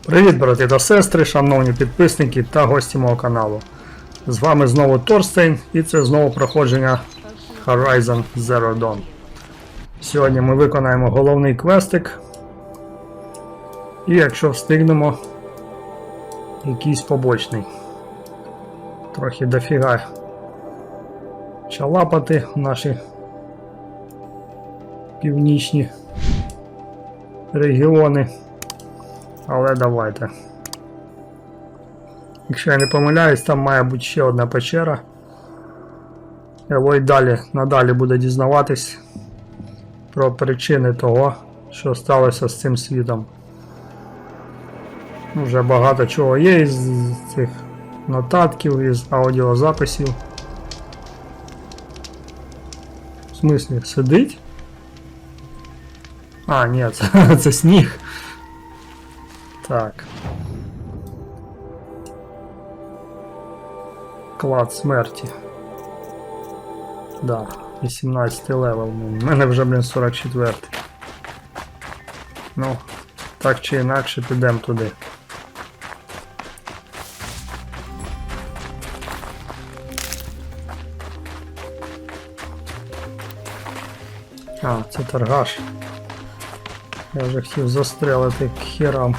Привіт, брати та сестри, шановні підписники та гості мого каналу. З вами знову Торстейн і це знову проходження Horizon Zero Dawn. Сьогодні ми виконаємо головний квестик. І якщо встигнемо, якийсь побочний. Трохи дофіга чалапати наші північні регіони. Але давайте. Якщо я не помиляюсь, там має бути ще одна печера. Елой надалі буде дізнаватись про причини того, що сталося з цим світом. Вже багато чого є із цих нотатків, із аудіозаписів. В смислі, сидить? А, ні, це сніг. Так. Клад смерті. Да, 18 левел. У мене вже, 44. Ну, так чи інакше підемо туди. А, це торгаш. Я вже хотів застрелити к херам.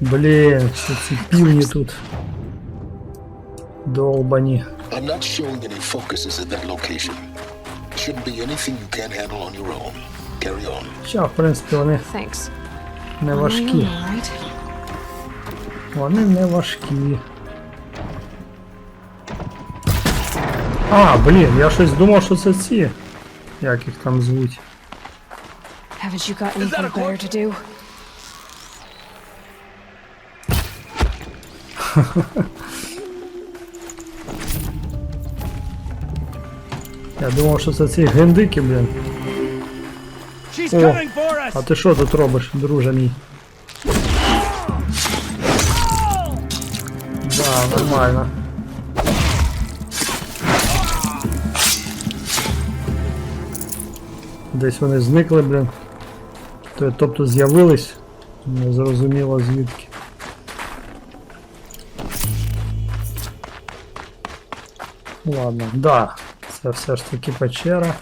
Блін, що ці півні тут. Долбані. I'm not showing any focuses at that location. Shouldn't be anything you can't handle on your own. Carry on. Хоча, в принципі, вони не важкі. Вони не важкі. А, блін, я щось думав, що це ці. Як їх там звуть. Haven't you got anything better to do? Я думав, що це ці гендики, блін. О, а ти що тут робиш, друже мій? Да, нормально. Десь вони зникли, блін. Тобто з'явились, не зрозуміло звідки. Ладно, да, це все ж таки печера.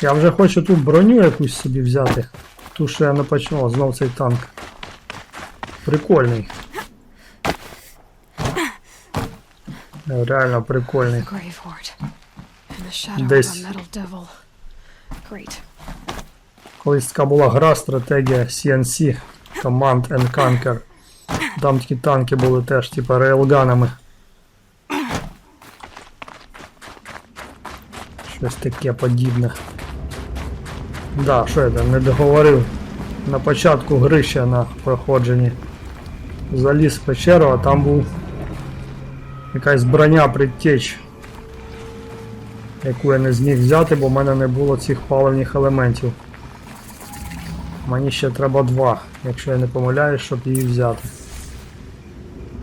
Я вже хочу ту броню якусь собі взяти. Ту, що я не почав, знов цей танк. Прикольний. Реально прикольний. Десь. Колись така була гра, стратегія CNC, Command and Conquer. Там такі танки були теж, типа рейлганами. Щось таке подібне. Да, що я там не договорив. На початку гри ще на проходженні. Заліз в печеру, а там був якась броня предтеч, яку я не зміг взяти, бо в мене не було цих паливних елементів. Мені ще треба 2, якщо я не помиляюсь, щоб її взяти.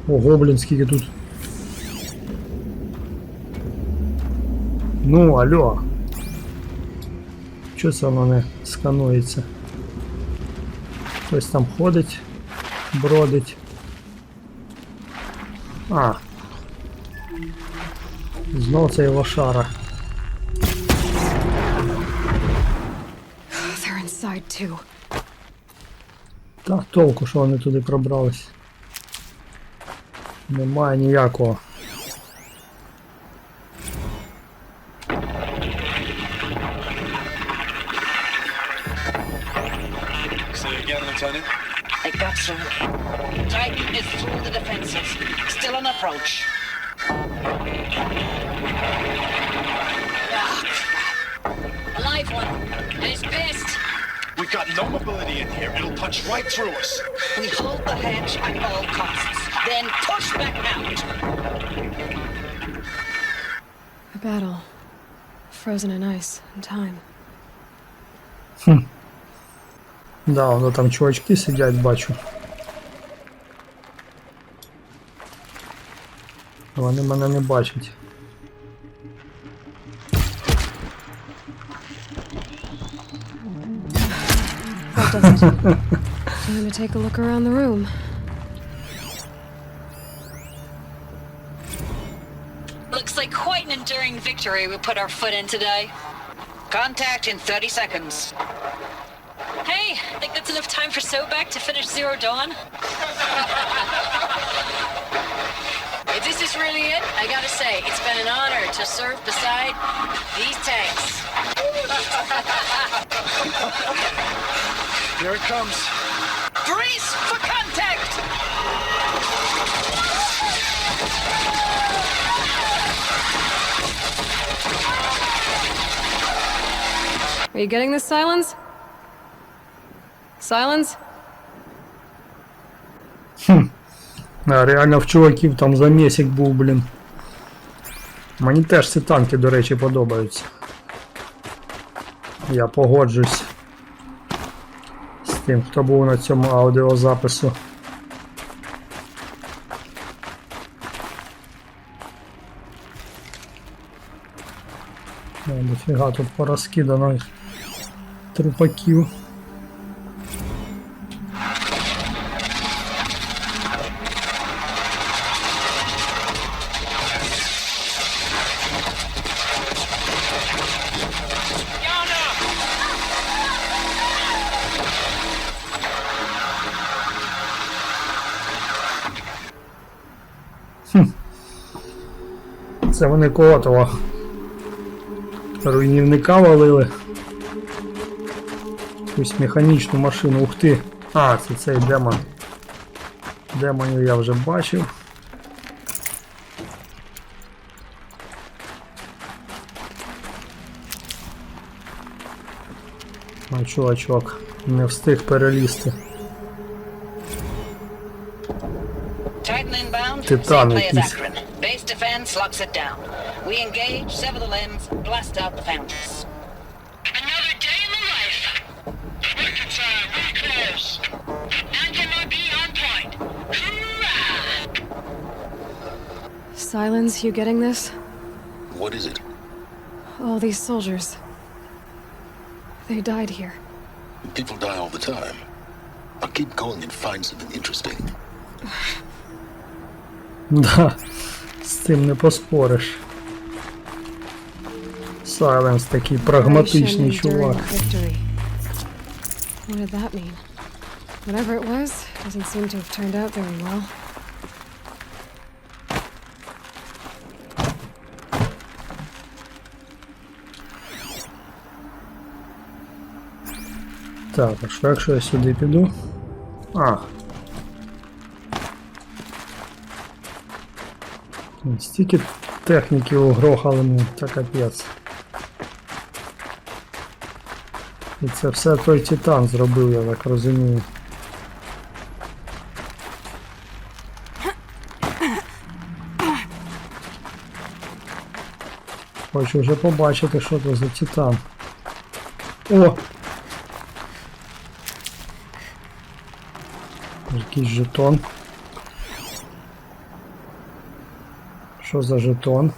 Ого, блін, скільки тут. Ну, алло. Чого це воно не сканується? Хтось там ходить, бродить. А. Знов цей лошара. Та толку, що вони туди пробрались. Немає ніякого. I got you. Titan is through the defenses. Still on approach. Ah, crap. A live one. And he's pissed. We've got no mobility in here. It'll punch right through us. We hold the hedge at all costs. Then push back out. A battle. Frozen in ice and time. Да, воно там чувачки сидять, бачу. Вони мене не бачать. That does it. Time to take a look around the room. Looks like quite an enduring victory we put our foot in today. Contact in 30 seconds. Hey, think that's enough time for Sobek to finish Zero Dawn? If this is really it, I gotta say, it's been an honor to serve beside these tanks. Here it comes. Brace for contact! Are you getting this, Silence? Silence? А, реально в чуваків там замісик був, блін. Мені теж ці танки, до речі, подобаються. Я погоджусь з тим, хто був на цьому аудіозапису. Дофіга тут порозкидано трупаків. Це вони кого-то руйнівника валили. Якусь механічну машину. Ух ти! А, це цей демон. Демонів я вже бачив. А чувачок не встиг перелізти. Titan якийсь. Base defense locks it down. We engage, sever the limbs, blast out the fountains. Another day in the life. Reconcile, really close. MB on point. Hoorah! Silence, you getting this? What is it? All these soldiers. They died here. People die all the time. I'll keep going and find something interesting. Да, з цим не поспориш. Сайленс такий прагматичний чувак. What did that mean? Whatever it was, doesn't seem to have turned out very well. Так, а що якщо я сюди піду? А. Стільки техніки угрохали мені, та капець. І це все той Титан зробив, я так розумію. Хочу вже побачити, що це за Титан. О! Якийсь жетон. Що за жетон?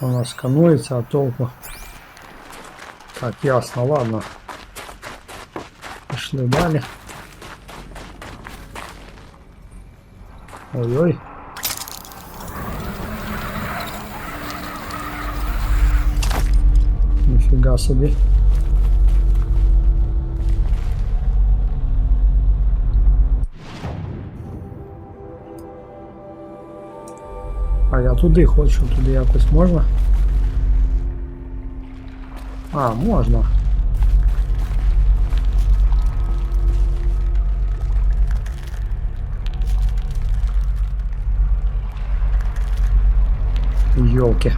Вона сканується, а толку. Так, ясно, ладно. Пішли далі. Ой-ой. Ніфіга собі. А я туди хочу, туди якось можна? А, можна. Йолки.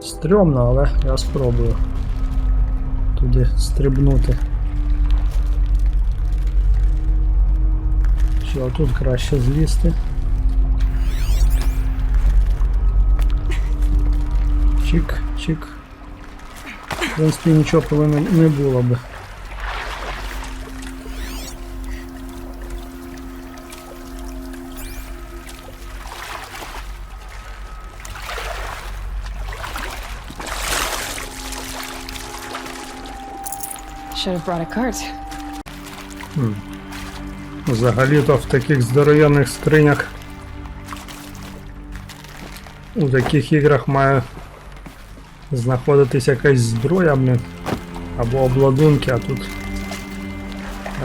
Стрьомно, але я спробую туди стрибнути. Що, тут краще злізти. Чик, чик. В принципі, нічого повинно не було би. Should have brought a cart. Взагалі-то в таких здоров'яних скринях у таких іграх має знаходитись якась зброя, блін, або обладунки, а тут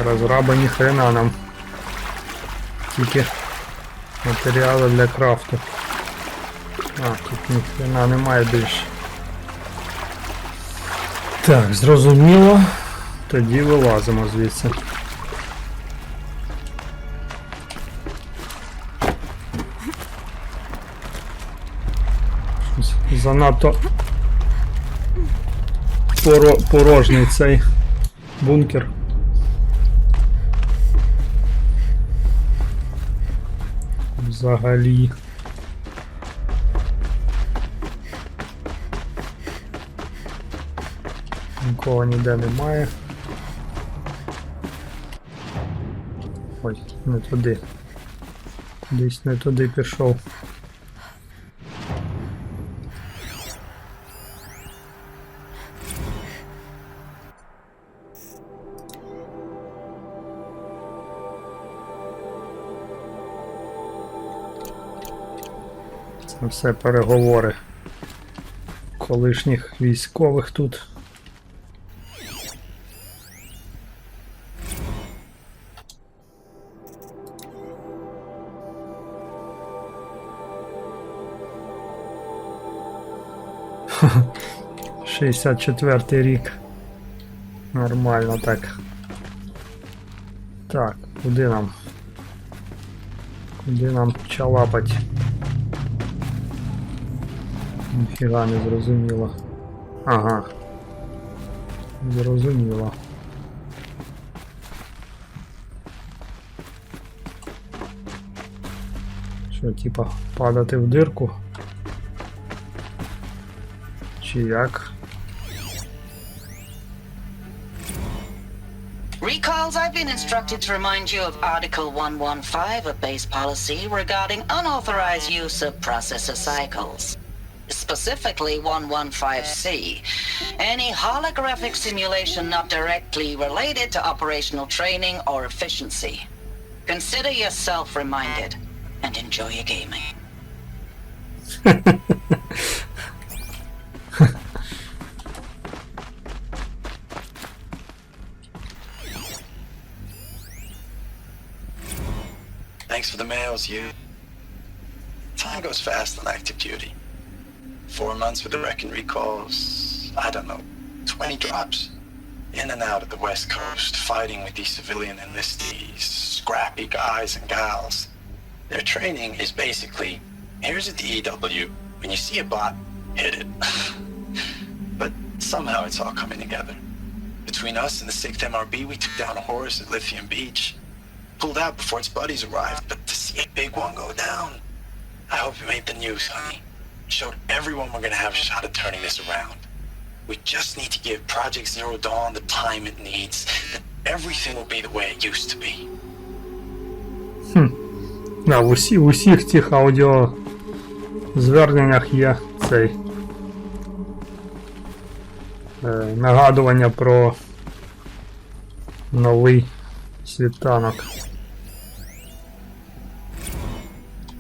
розраби ні хрена нам. Тільки матеріали для крафту. А, тут ні хрена немає більше. Так, зрозуміло. Тоді вилазимо звідси. Щось занадто порожній цей бункер. Взагалі. Нікого ніде немає. Ой, не туди. Десь не туди пішов. Це все переговори колишніх військових тут. Ха-ха. 64-й рік. Нормально так. Так, куди нам? Куди нам чалапать? Ніфіга не зрозуміло. Ага. Зрозуміло. Що, типа, падати в дирку? Чи як? Recalls, I've been instructed to remind you of Article 115 of base policy regarding unauthorized use of processor cycles. Specifically 115C. Any holographic simulation not directly related to operational training or efficiency. Consider yourself reminded and enjoy your gaming. Thanks for the mails, you. Time goes fast on active duty. 4 months with the wrecking recalls, I don't know, 20 drops. In and out of the West Coast, fighting with these civilian enlistees, scrappy guys and gals. Their training is basically, here's a DEW, when you see a bot, hit it. But somehow it's all coming together. Between us and the 6th MRB, we took down a horse at Lithium Beach. Pulled out before its buddies arrived, but to see a big one go down, I hope you made the news, honey. Showed everyone we're gonna have a shot at turning this around. We just need to give Project Zero Dawn the time it needs, and everything will be the way it used to be. Да, в усіх цих аудіо зверненнях є цей нагадування про новий світанок.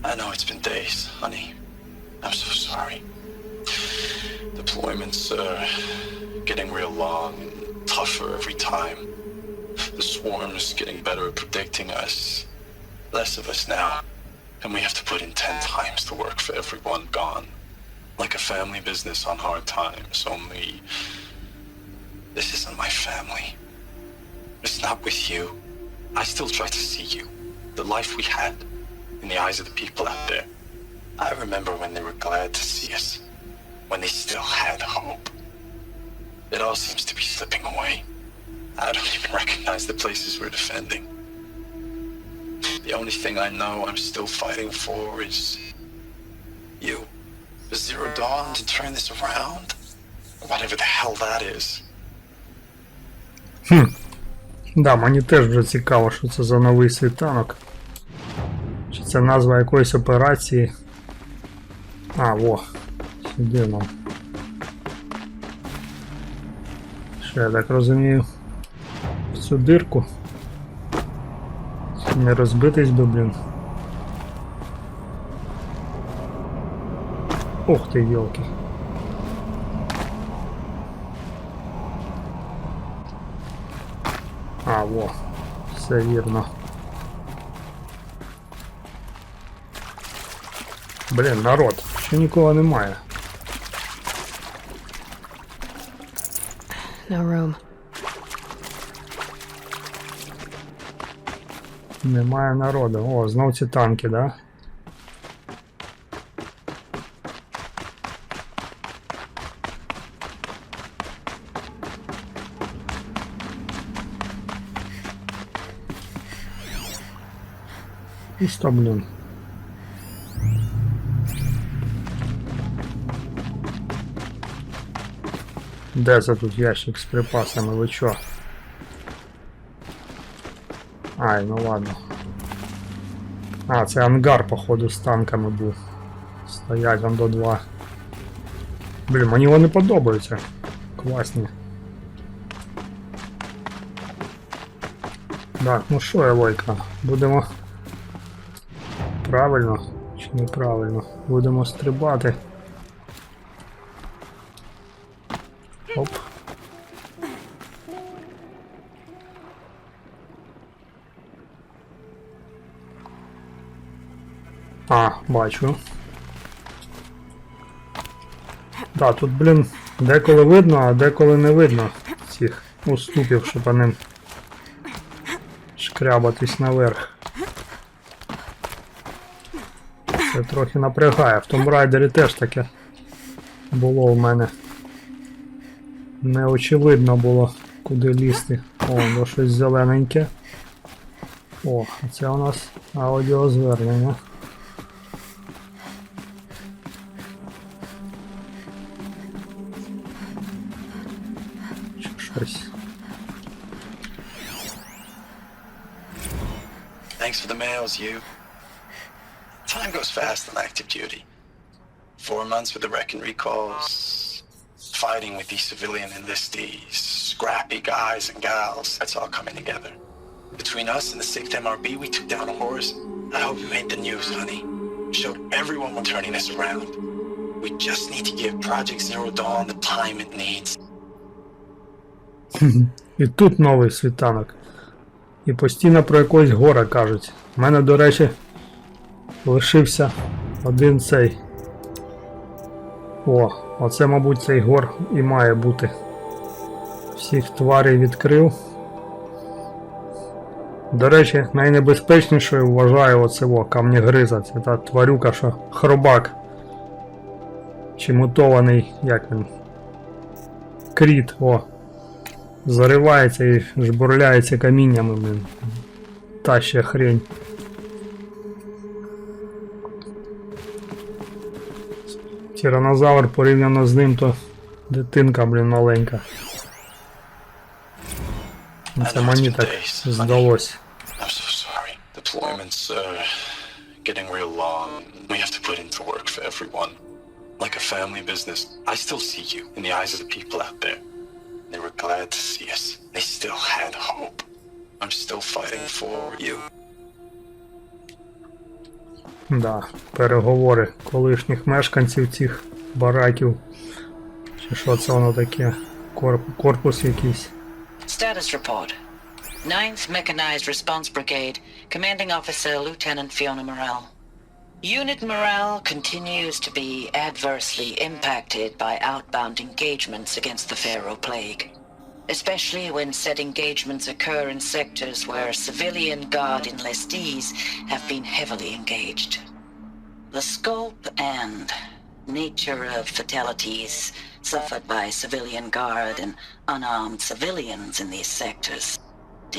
I know it's been days, honey. I'm so sorry. Deployments are getting real long and tougher every time. The swarm's getting better at predicting us. Less of us now. And we have to put in 10 times the work for everyone gone. Like a family business on hard times, only this isn't my family. It's not with you. I still try to see you. The life we had in the eyes of the people out there. I remember when they were glad to see us. When they still had hope. It all seems to be slipping away. I don't even recognize the places we're defending. The only thing I know I'm still fighting for is you. The Zero Dawn to turn this around. Whatever the hell that is. Да, мені теж вже цікаво, що це за новий світанок. Чи це назва якоїсь операції? А, во. Сюди нам. Що я так розумію? цю дирку. Не розбитись би, блін. Ух ти, йолки. А, во. Все вірно. Блін, народ. Ще нікого немає. No room. Немає народу. О, знов ці танки, да? Пусто, блін. Де це тут ящик з припасами? Ви чо? Ай, ну ладно. А, це ангар, походу, з танками був. Стоять там до 2. Блін, мені вони подобаються. Класні. Так, ну що, Елойка, будемо... Правильно чи неправильно? Будемо стрибати. Оп. А, бачу. Да, тут, блін, деколи видно, а деколи не видно цих уступів, щоб по ним шкрябатись наверх. Це трохи напрягає. В Tomb Raider теж таке було в мене. Неочевидно було, куди лізти. О, бо щось зелененьке. О, а це у нас аудіозвернення. Чи щось. Thanks for the mails, you. Time goes fast on active duty. 4 months with the wreck and recalls, fighting with these civilian enlistees, scrappy guys and gals, that's all coming together. Between us and the 6th MRB, we took down a horse. I hope you made the news, honey. Showed everyone we're turning this around. We just need to give Project Zero Dawn the time it needs. І тут новий світанок. І постійно про якогось гора кажуть. У мене, до речі, лишився один цей. О, оце, мабуть, цей гор і має бути. Всіх тварей відкрив. До речі, найнебезпечнішою вважаю оце камнігриза. Це та тварюка, що хробак. Чи мутований, як він? Кріт, о. Заривається і жбурляється каміннями, блін. Та ще хрень. Тиранозавр порівняно з ним, то дитинка, блін, маленька. Це мені так здалось. I'm so sorry. Deployments are getting real long. We have to put into work for everyone. Like a family business. I still see you in the eyes of the people out there. They were glad to see us. They still had hope. I'm still fighting for you. Да, переговори колишніх мешканців цих бараків. Чи що це воно таке? Корпус якийсь. Status report. 9th Mechanized Response Brigade, Commanding Officer Lieutenant Fiona Morrell. Unit morale continues to be adversely impacted by outbound engagements against the Pharaoh Plague, especially when said engagements occur in sectors where civilian guard enlistees have been heavily engaged. The scope and nature of fatalities suffered by civilian guard and unarmed civilians in these sectors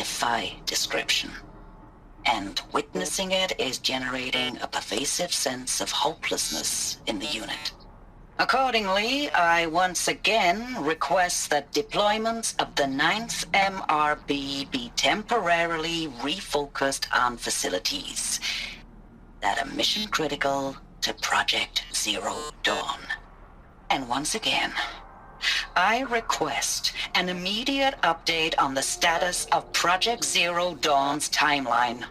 defy description. And witnessing it is generating a pervasive sense of hopelessness in the unit. Accordingly, I once again request that deployments of the 9th MRB be temporarily refocused on facilities that are mission critical to Project Zero Dawn. And once again, I request an immediate update on the status of Project Zero Dawn's timeline.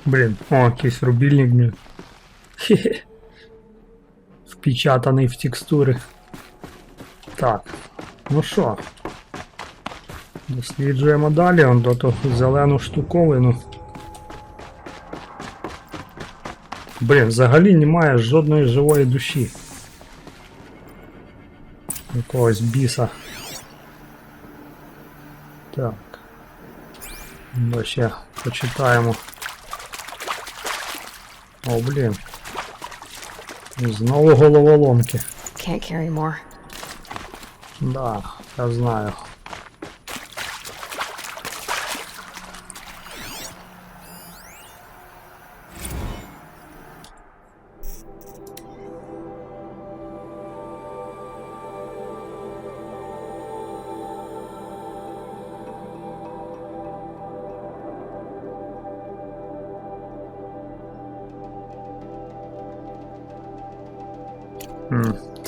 Блін, о, якийсь рубільник, блін. Хе-хе. Впечатаний в текстури. Так, ну що? Досліджуємо далі, он до ту зелену штуковину. Блін, взагалі немає жодної живої душі. Якогось біса. Так. Ну, ще почитаємо. О, блін. Знову головоломки. Can't carry more. Да, я знаю.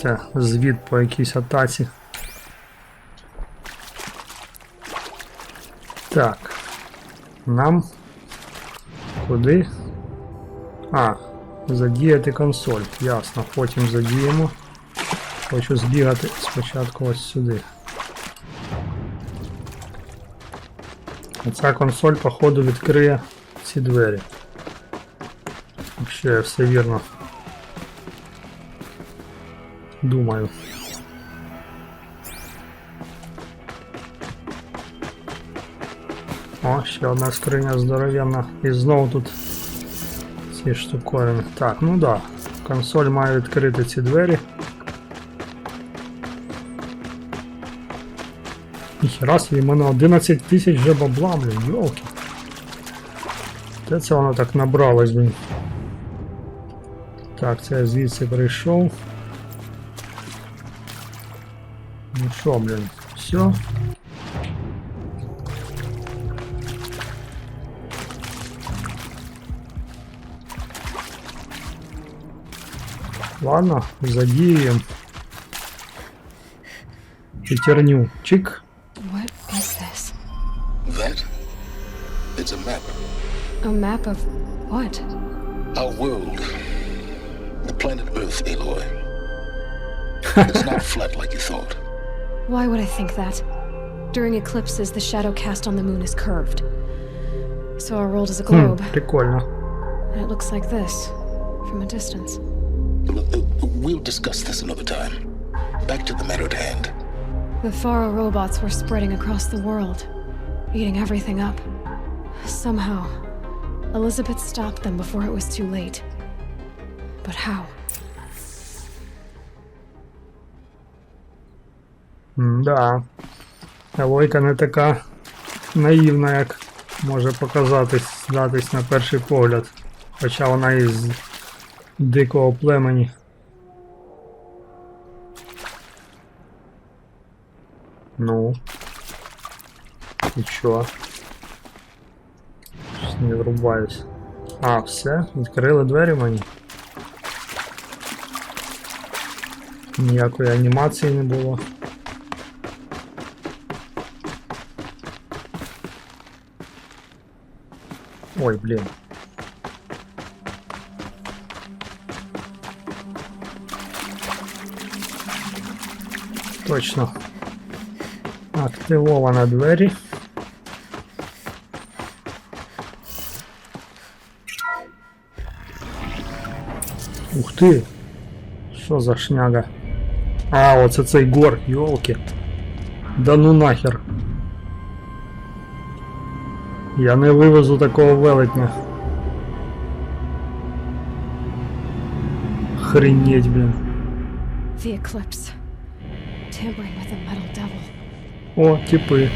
Це звіт по якійсь атаці. Так. Нам куди? А, задіяти консоль. Ясно, потім задіємо. Хочу збігати спочатку ось сюди. Ця консоль, походу, відкриє ці двері. Якщо я все вірно думаю. О, ще одна скриня здоровенна. І знову тут ці штуковини. Так, ну да. Консоль має відкрити ці двері. Ніхера собі, в мене 11 тисяч вже бабла, блін, йолки. Де це воно так набралось, блін? Так, це я звідси прийшов. Ну що, блін, все? Ладно, задіємо. Петерню. Чик. What is this? That? It's a map. A map of what? Our world. The planet Earth, Aloy. It's not flat like you thought. Why would I think that? During eclipses, the shadow cast on the moon is curved. So our world is a globe. Прикольно. And it looks like this, from a distance. We'll discuss this another time. Back to the matter at hand. The Faro robots were spreading across the world, eating everything up. Somehow, Elizabeth stopped them before it was too late. But how? Да. Лойка не така наївна, як може показатись, здатись на перший погляд. Хоча вона із дикого племені. Ну. І чо? Щось не врубаюсь. А, все? Відкрили двері мені? Ніякої анімації не було. Ой, блін. Точно. Активовано двері. Ух ти! Що за шняга? А, оце цей гор, йолки. Да ну нахер. Я не вивезу такого велетня. Охренеть, блін. The eclipse. Tampering with the metal devil. О, типи.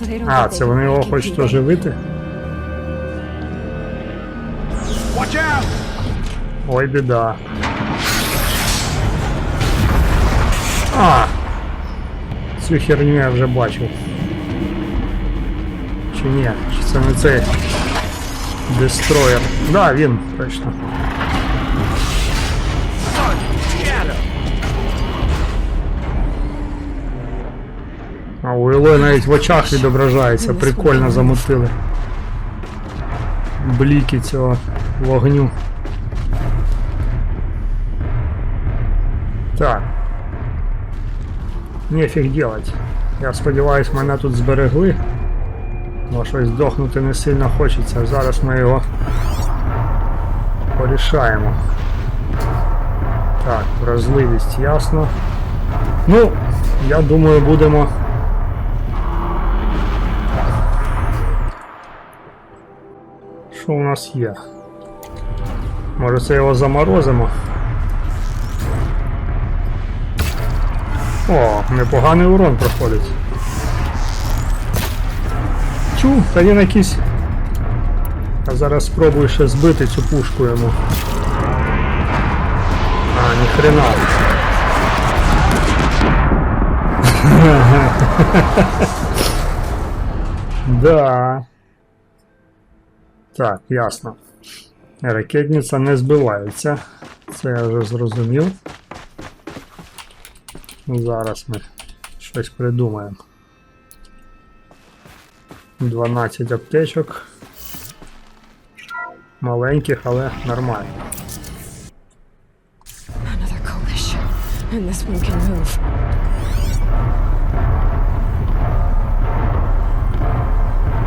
They don't А, think це they вони can його break хочуть it. оживити? Ой, біда. А! Цю херню я вже бачив. Чи ні? Чи це не цей дестроєр? Да, він, точно. А у Ілої навіть в очах відображається, прикольно замутили. Бліки цього вогню. Так. Нефіг делать. Я сподіваюсь, мене тут зберегли. Бо щось здохнути не сильно хочеться. Зараз ми його порішаємо. Так, вразливість, ясно. Ну, я думаю, будемо... Що у нас є? Може це його заморозимо? О, непоганий урон проходить. Чу, та він якийсь... Я зараз спробую ще збити цю пушку йому. А, ніхрена. Да. Так, ясно. Ракетниця не збивається. Це я вже зрозумів. Зараз ми щось придумаємо. 12 аптечок. Маленьких, але нормально. Another collision, and this one can move.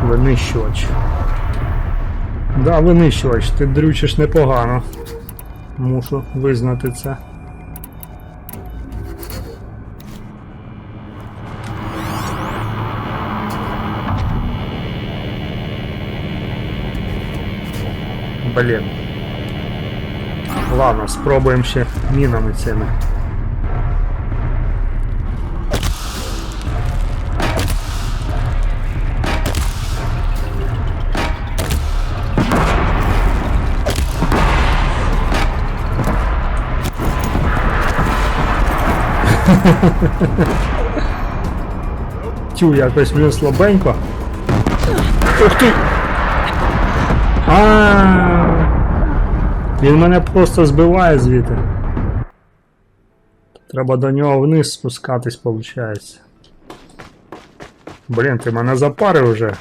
Винищувач. Да, винищувач, ти дрючиш непогано. Мушу визнати це. Блін. Ладно, спробуємо ще мінами цими. Тю, якось, блін, слабенько. Ух ти! Він мене просто збиває звідти. Треба до нього вниз спускатись, виходить. Блін, ти мене запарив вже.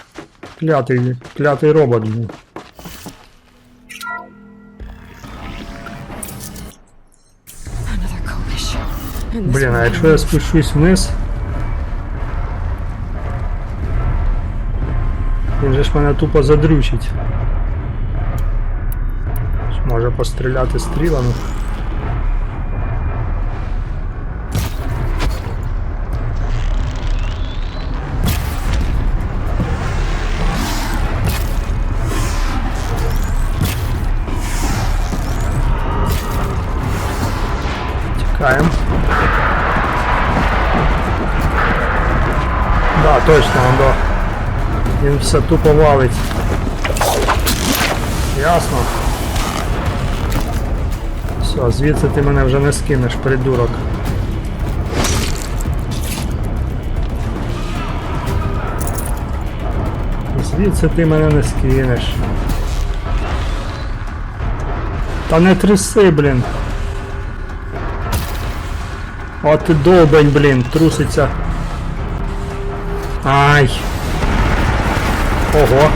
Клятий робот. Another collision, and this Блін, one а can якщо я move. спущусь вниз... Він же ж мене тупо задрючить. Може постріляти стрілами. Тікаємо. Да, точно, он до. Він все тупо валить. Ясно. Все, звідси ти мене вже не скинеш, придурок. Звідси ти мене не скинеш. Та не тряси, блін. О, ти довбень, блін, труситься. Ай. Ого.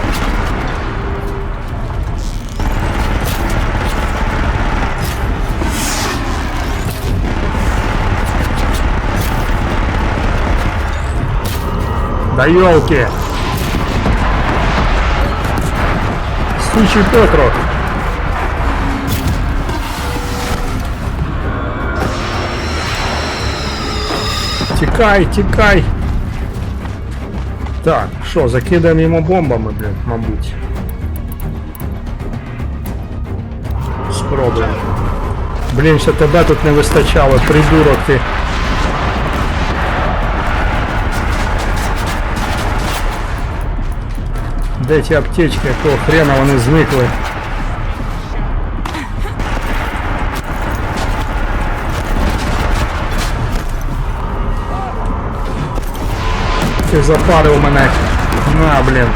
Да ёлки. Сучий потрох. Тікай, тікай. Так, що, закидаємо йому бомбами, блін, мабуть. Спробуємо. Блін, ще тебе тут не вистачало, придурок ти. Де ті аптечки, якого хрена вони зникли? Ти запарив мене. На, блін.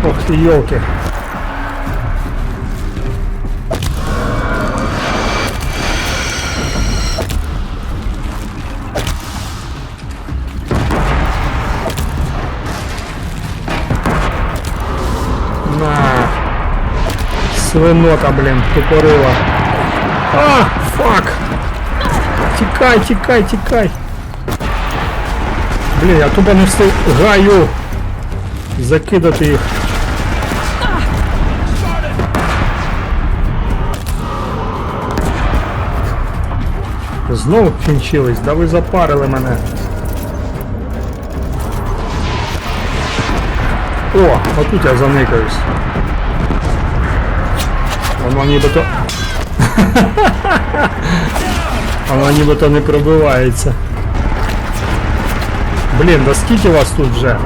Ох ти, йолки. Свинота, блін, тупорила. А, фак! Тікай, тікай, тікай! Блін, я тупо не встигаю закидати їх. Знову кінчились, да ви запарили мене. О, отут я заникаюсь. Воно нібито... Воно нібито не пробивається. Блін, да скільки вас тут вже?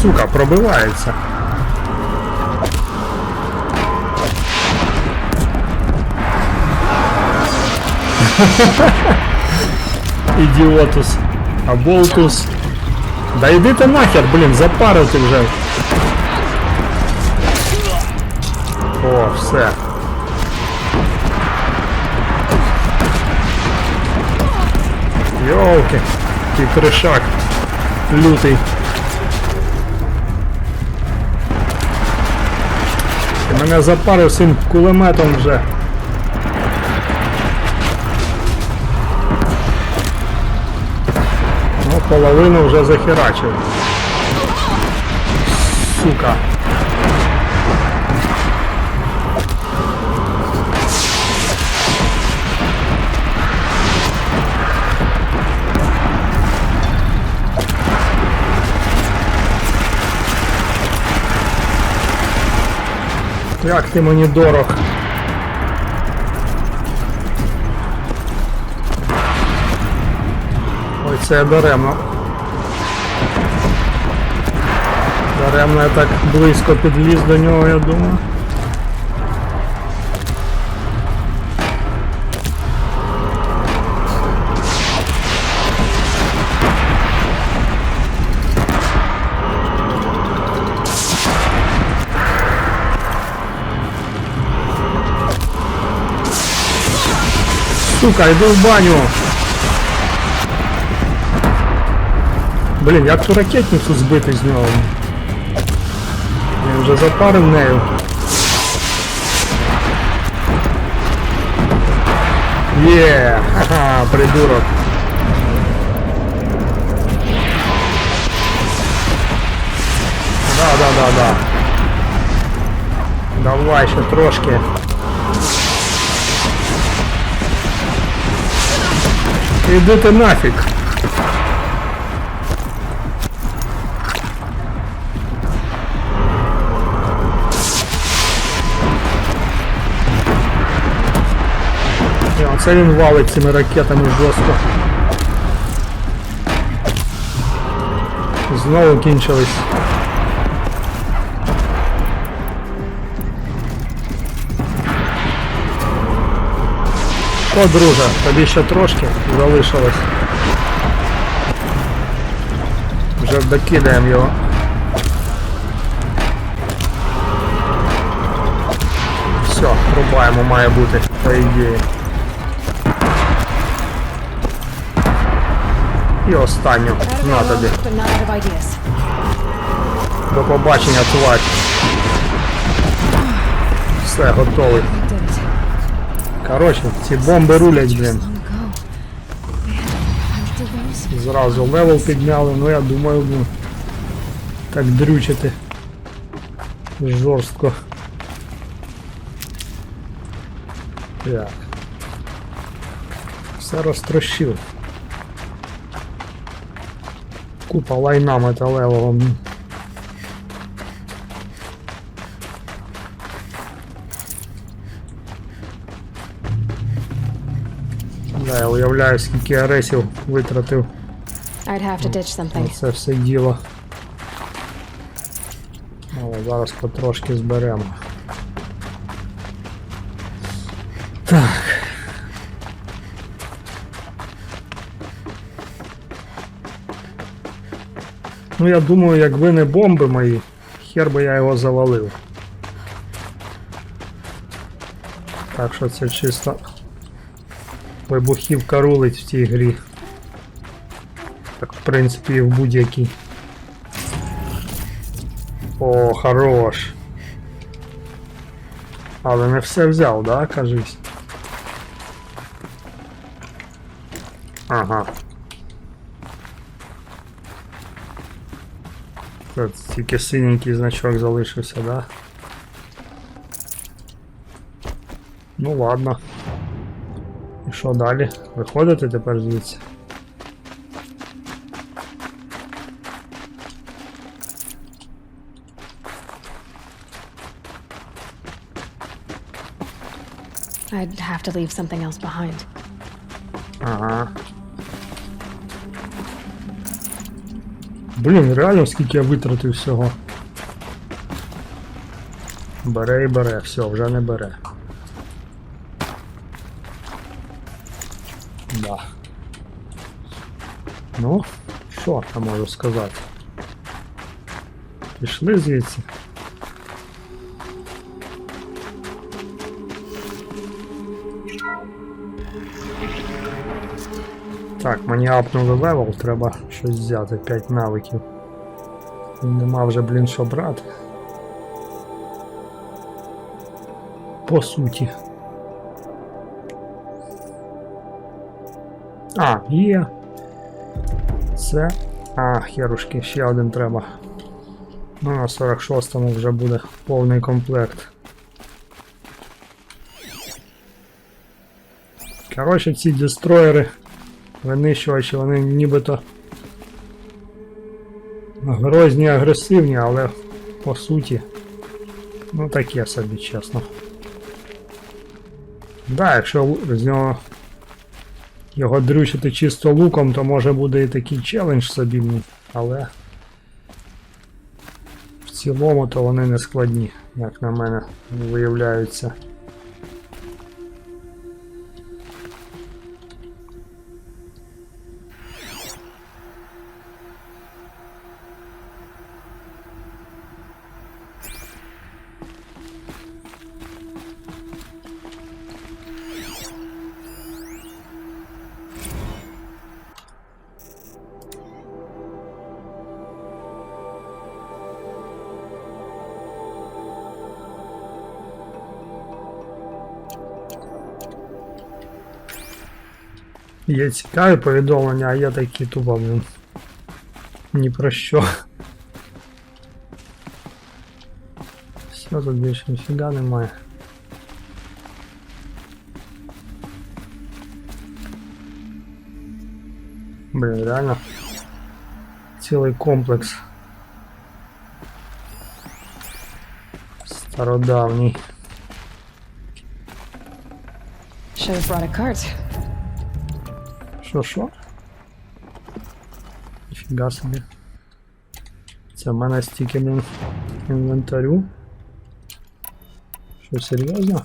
Сука, пробивається. Ідіотус. Аболтус. Да йди ти нахер, блін, запарив ти вже. О, все. Йолки, який кришак. Лютий. Ти мене запарив цим кулеметом вже. Ну, половину вже захерачив. Сука. Як ти мені дорог. Ой, це я даремно. Даремно я так близько підліз до нього, я думаю. Сука, йду в баню. Блін, як ту ракетницю збити з нього? Я вже запарив нею. Є, ха-ха, придурок. Да. Давай ще трошки. Іди ти нафіг. Це він валить цими ракетами жорстко. Знову кінчились. О, друже, тобі ще трошки залишилось. Вже докидаємо його. Все, рубаємо, має бути, по ідеї. І останню. На тобі. До побачення, тварь. Все, готовий. Короче, ці бомби рулять, блін. Зразу левел підняли, ну я думаю, блін, так дрючити жорстко. Так. Все розтрощив. Купа лайна металевого. Да, я уявляю, скільки аресів витратив на це все діло. Але зараз потрошки зберемо. Так. Ну я думаю, якби не бомби мої, хер би я його завалив. Так що це чисто вибухівка рулить в цій грі. Так в принципі і в будь-якій. О, хорош. Але не все взяв, да, кажись? Ага. Тут тільки синенький значок залишився, да? Ну ладно. І що далі? Виходити тепер звідси? I'd have to leave something else behind. Ага. Блін, реально скільки я витратив всього. Бере і бере, все, вже не бере. Да. Ну, що я можу сказати? Пішли звідси. Так, мені апнули левел, треба щось взяти, 5 навиків. Нема вже, блін, що брати. По суті. А, є. Це. А, херушки, ще один треба. Ну, на 46-му вже буде повний комплект. Коротше, ці дестроєри, винищувачі, вони нібито грозні, агресивні, але по суті, ну таке собі, чесно. Да, якщо з нього його дрючити чисто луком, то може буде і такий челендж собі, але в цілому то вони не складні, як на мене, виявляються. Є цікаві повідомлення, а я такі тупо, блін. Ні про що. Все, тут більше ніфіга немає. Блін, реально. Цілий комплекс. Стародавній. Should have brought a cart. Що? Ніфіга собі. Це в мене стільки, блін, інвентарю. Що, серйозно?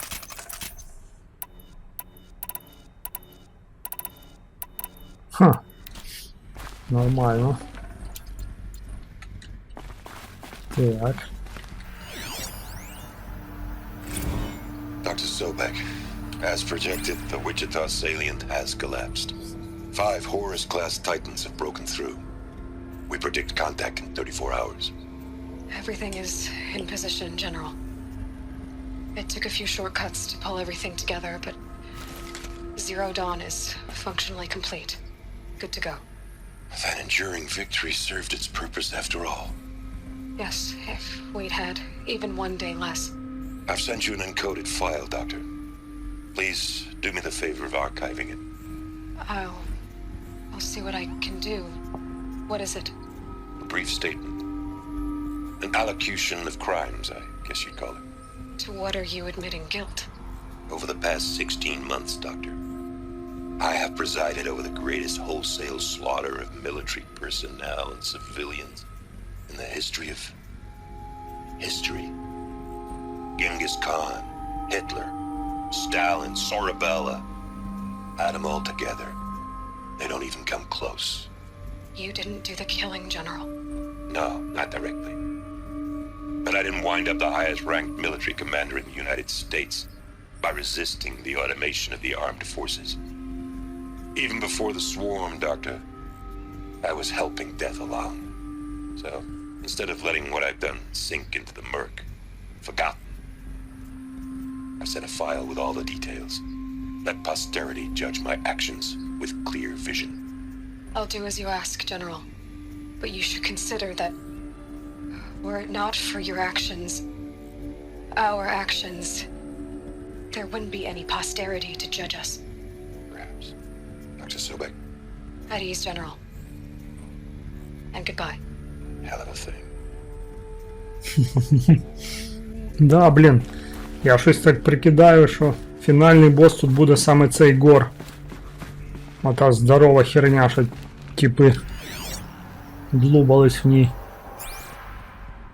Ха. Нормально. Так. Dr. Sobek, as projected, the Wichita salient has collapsed. 5 Horus-class Titans have broken through. We predict contact in 34 hours. Everything is in position, General. It took a few shortcuts to pull everything together, but Zero Dawn is functionally complete. Good to go. That enduring victory served its purpose after all. Yes, if we'd had even one day less. I've sent you an encoded file, Doctor. Please do me the favor of archiving it. I'll see what I can do. What is it? A brief statement. An allocution of crimes, I guess you'd call it. To what are you admitting guilt? Over the past 16 months, Doctor, I have presided over the greatest wholesale slaughter of military personnel and civilians in the history of history. Genghis Khan, Hitler, Stalin, Sorabella, add them all together. They don't even come close. You didn't do the killing, General. No, not directly. But I didn't wind up the highest ranked military commander in the United States by resisting the automation of the armed forces. Even before the swarm, Doctor, I was helping death along. So, Instead of letting what I've done sink into the murk, forgotten, I sent a file with all the details. Let posterity judge my actions with clear vision. I'll do as you ask, General. But you should consider that were it not for your actions, our actions, there wouldn't be any posterity to judge us. Perhaps. Dr. Sobek, At ease, General. And goodbye. hell of a thing. Да, блін. Я щось так прикидаю, що фінальний бос тут буде саме цей гор. Ота здорова херня, що типи длубались в ній.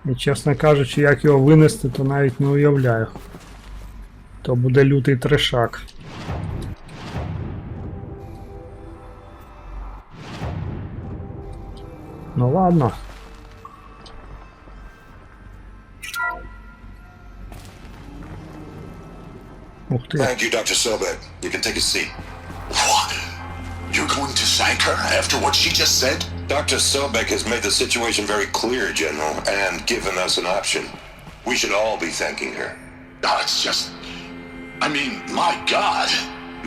І чесно кажучи, як його винести, то навіть не уявляю. То буде лютий трешак. Ну ладно. Ух ти. Thank you, Dr. Sobek. You can take a seat. What? You're going to thank her after what she just said? Dr. Sobek has made the situation very clear, General, and given us an option. We should all be thanking her. Oh, it's just... I mean, my God.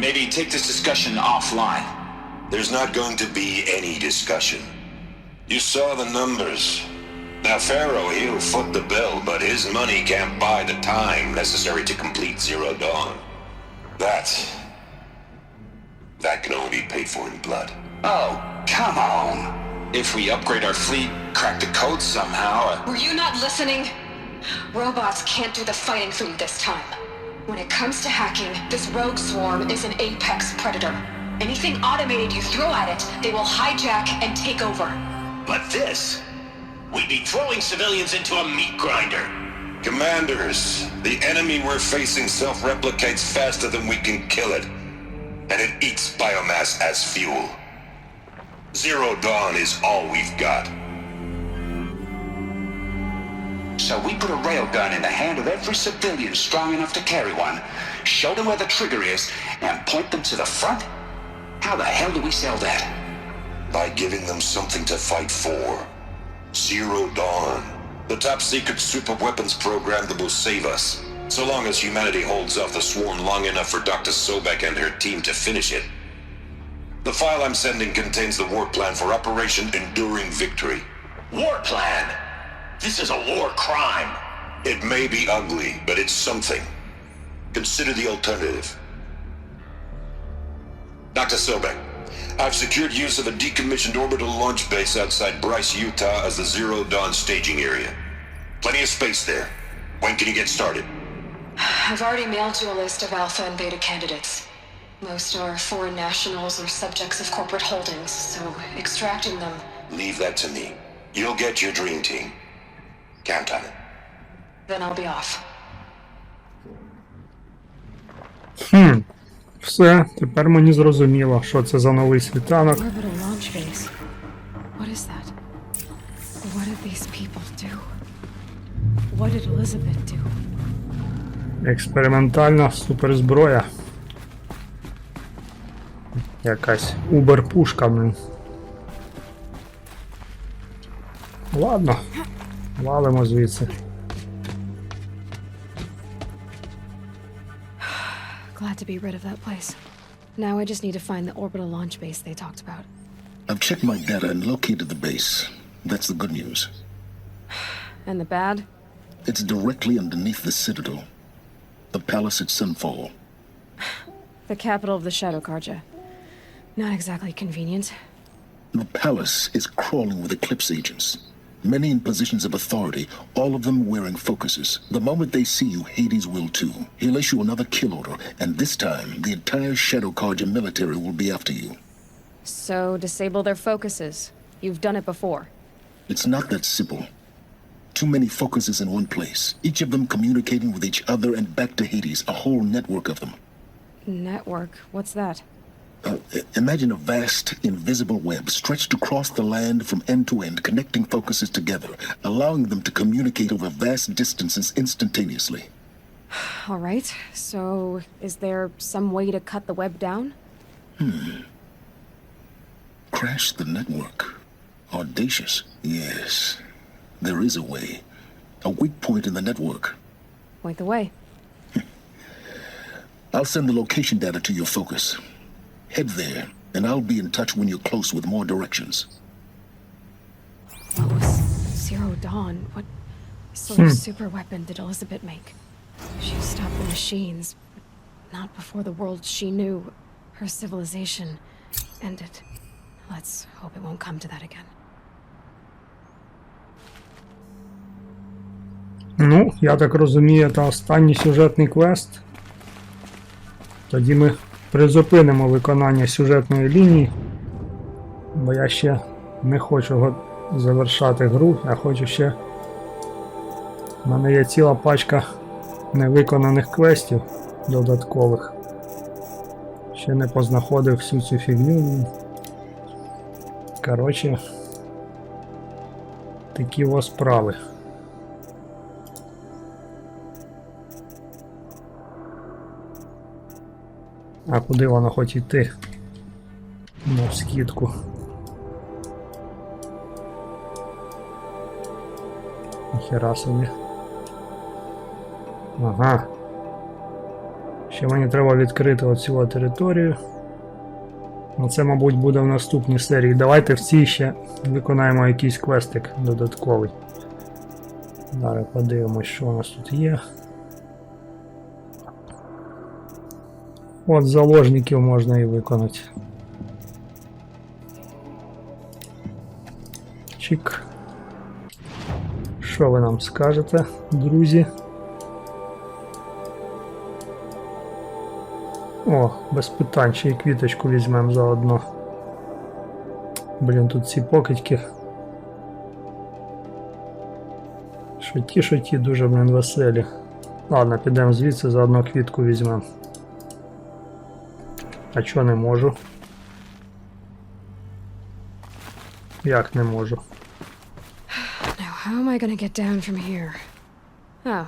Maybe take this discussion offline. There's not going to be any discussion. You saw the numbers. Now, Pharaoh, he'll foot the bill, but his money can't buy the time necessary to complete Zero Dawn. That can only be paid for in blood. Oh, come on. If we upgrade our fleet, crack the code somehow... Were you not listening? Robots can't do the fighting for you this time. When it comes to hacking, this rogue swarm is an apex predator. Anything automated you throw at it, they will hijack and take over. But this... We'd be throwing civilians into a meat grinder. Commanders, the enemy we're facing self-replicates faster than we can kill it. And it eats biomass as fuel. Zero Dawn is all we've got. So we put a railgun in the hand of every civilian strong enough to carry one, show them where the trigger is, and point them to the front? How the hell do we sell that? By giving them something to fight for. Zero Dawn. The top secret super weapons program that will save us. So long as humanity holds off the swarm long enough for Dr. Sobek and her team to finish it. The file I'm sending contains the war plan for Operation Enduring Victory. War plan? This is a war crime. It may be ugly, but it's something. Consider the alternative. Dr. Sobek, I've secured use of a decommissioned orbital launch base outside Bryce, Utah as the Zero Dawn staging area. Plenty of space there. When can you get started? I've already mailed you a list of alpha and beta candidates. Most are foreign nationals or subjects of corporate holdings, so extracting them... Leave that to me. You'll get your dream team. Count on it. Then I'll be off. Все, тепер мені зрозуміло, що це за новий світанок. Orbital launch base. What is that? What did these people do? What did Elizabeth do? Експериментальна суперзброя. Якась убер-пушка, блин. Ладно, валимо звідси. Glad to be rid of that place. Now I just need to find the orbital launch base they talked about. I've checked my data and located the base. That's the good news. And the bad? It's directly underneath the Citadel. The palace at Sunfall. The capital of the Shadow Carja. Not exactly convenient. The palace is crawling with Eclipse agents. Many in positions of authority, all of them wearing focuses. The moment they see you, Hades will too. He'll issue another kill order, and this time, the entire Shadow Carja military will be after you. So disable their focuses. You've done it before. It's not that simple. Too many focuses in one place, each of them communicating with each other and back to Hades, a whole network of them. Network? What's that? Imagine a vast, invisible web stretched across the land from end to end, connecting focuses together, allowing them to communicate over vast distances instantaneously. All right, so is there some way to cut the web down? Crash the network. Audacious, yes. There is a way. A weak point in the network. Point the way. I'll send the location data to your focus. Head there, and I'll be in touch when you're close with more directions. What was Zero Dawn? What sort of super weapon did Elizabeth make? She stopped the machines, but not before the world she knew, her civilization, ended. Let's hope it won't come to that again. Ну, я так розумію, це останній сюжетний квест. Тоді ми призупинимо виконання сюжетної лінії, бо я ще не хочу завершати гру, я хочу ще... У мене є ціла пачка невиконаних квестів додаткових. Ще не познаходив всю цю фігню. Коротше, такі ось справи. А куди воно хоч йти? Навскидку. Ніхера собі. Ага. Ще мені треба відкрити оцю територію. Ну це, мабуть, буде в наступній серії. Давайте в цій ще виконаємо якийсь квестик додатковий. Зараз подивимось, що у нас тут є. От заложників можна і виконати. Чик. Що ви нам скажете, друзі? О, без питань, ще й квіточку візьмемо заодно. Блін, тут ці покидьки. Що ті дуже, блін, веселі. Ладно, підемо звідси, заодно квітку візьмемо. А чого не можу? Як не можу? Now, how am I gonna get down from here? Oh,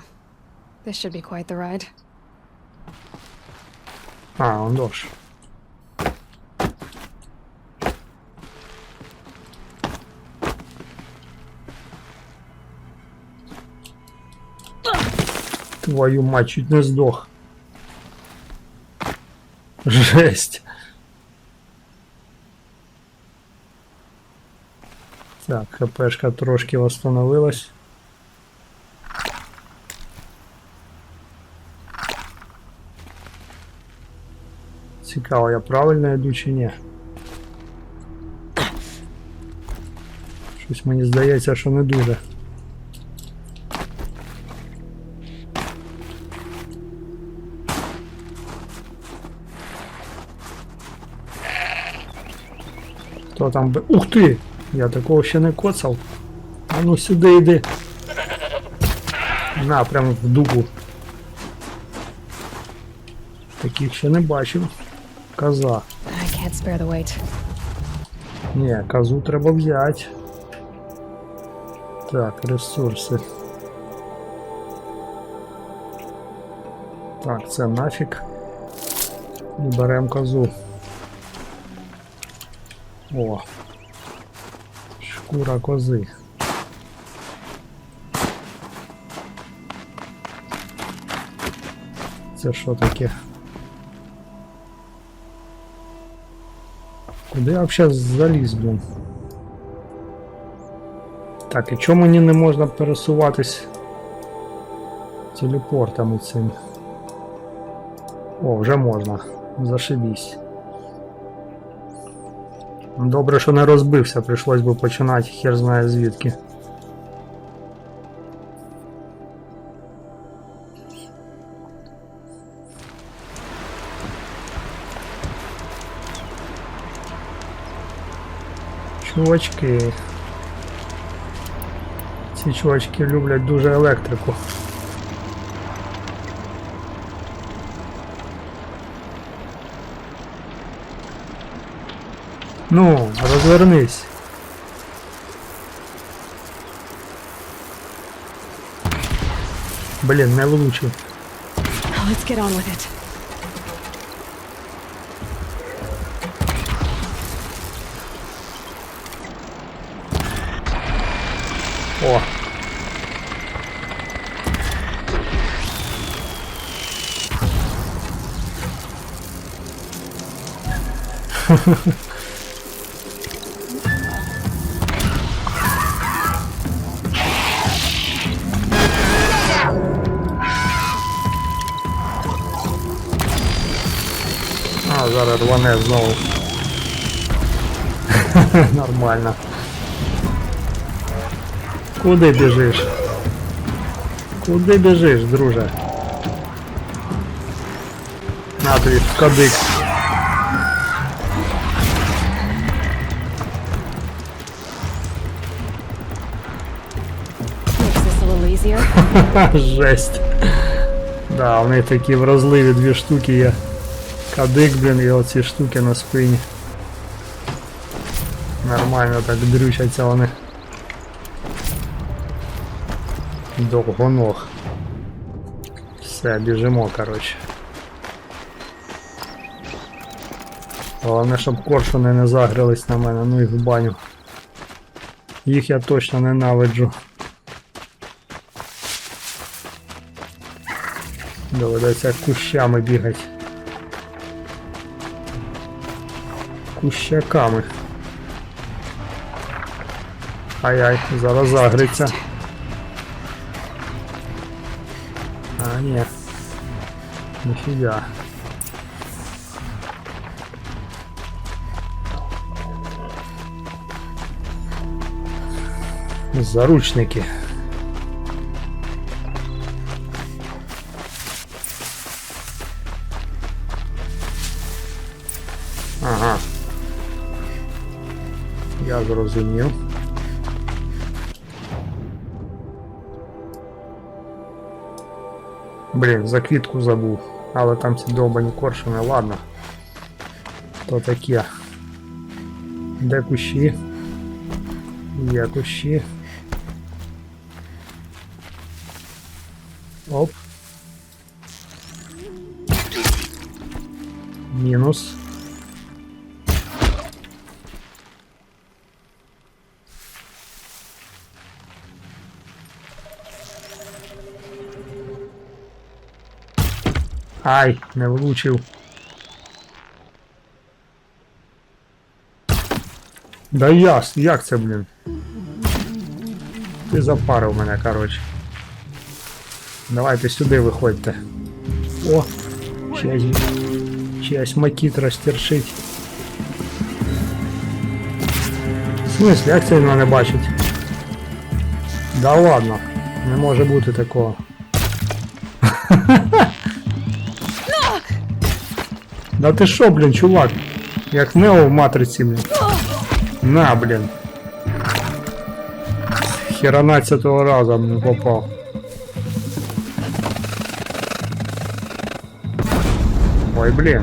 this should be quite the ride. А, он дощ. Твою мать, чуть не здох. Жесть. Так, хпшка трошки восстановилась. Цікаво, я правильно йду чи ні? Щось мені здається, що не дуже. Хто там би... Ух ти! Я такого ще не коцав. А ну сюди йди. На, прямо в дубу. Таких ще не бачив. Коза. I can't spare the weight. Ні, козу треба взяти. Так, ресурси. Так, це нафіг. І беремо козу. О. Шкура кози. Це що таке? Куди я взагалі заліз, блін? Так, і чому мені не можна пересуватись телепортами цим? О, вже можна. Зашибісь. Добре, що не розбився, прийшлось би починати хер знає звідки. Чувачки. Ці чувачки люблять дуже електрику. Ну, розвернись. Блін, не влучив. Let's get on with it. О, А, зараз рване знову. Нормально. Куди біжиш? Куди біжиш, друже? На тобі в кадик. Makes this a little easier. Жесть. Да, у них такі вразливі дві штуки є. Кадик, блін, і оці штуки на спині. Нормально так дрючаться вони. Довгоног. Все, біжимо, коротше. Головне, щоб коршуни не загрілись на мене, ну їх в баню. Їх я точно ненавиджу. Доведеться кущами бігати. Кущаками. Ай-ай, зараз загриться. А, ні. Ніфіга. Заручники. Ага. Я зрозумів. Блін, за квітку забув. Але там ці довбані коршуни, ладно. То таке. Де кущі? Є кущі. Оп. Мінус. Ай, не влучив. Да як це, блін? Ти запарив мене, коротше. Давайте сюди виходьте. О! Чиясь макіт розтершить. В смислі, як це він мене бачить? Да ладно, не може бути такого. Да ти шо, блін, чувак? Як Нео в матриці, блін. На, блін. Херанадцятого разу не попав. Ой, блін.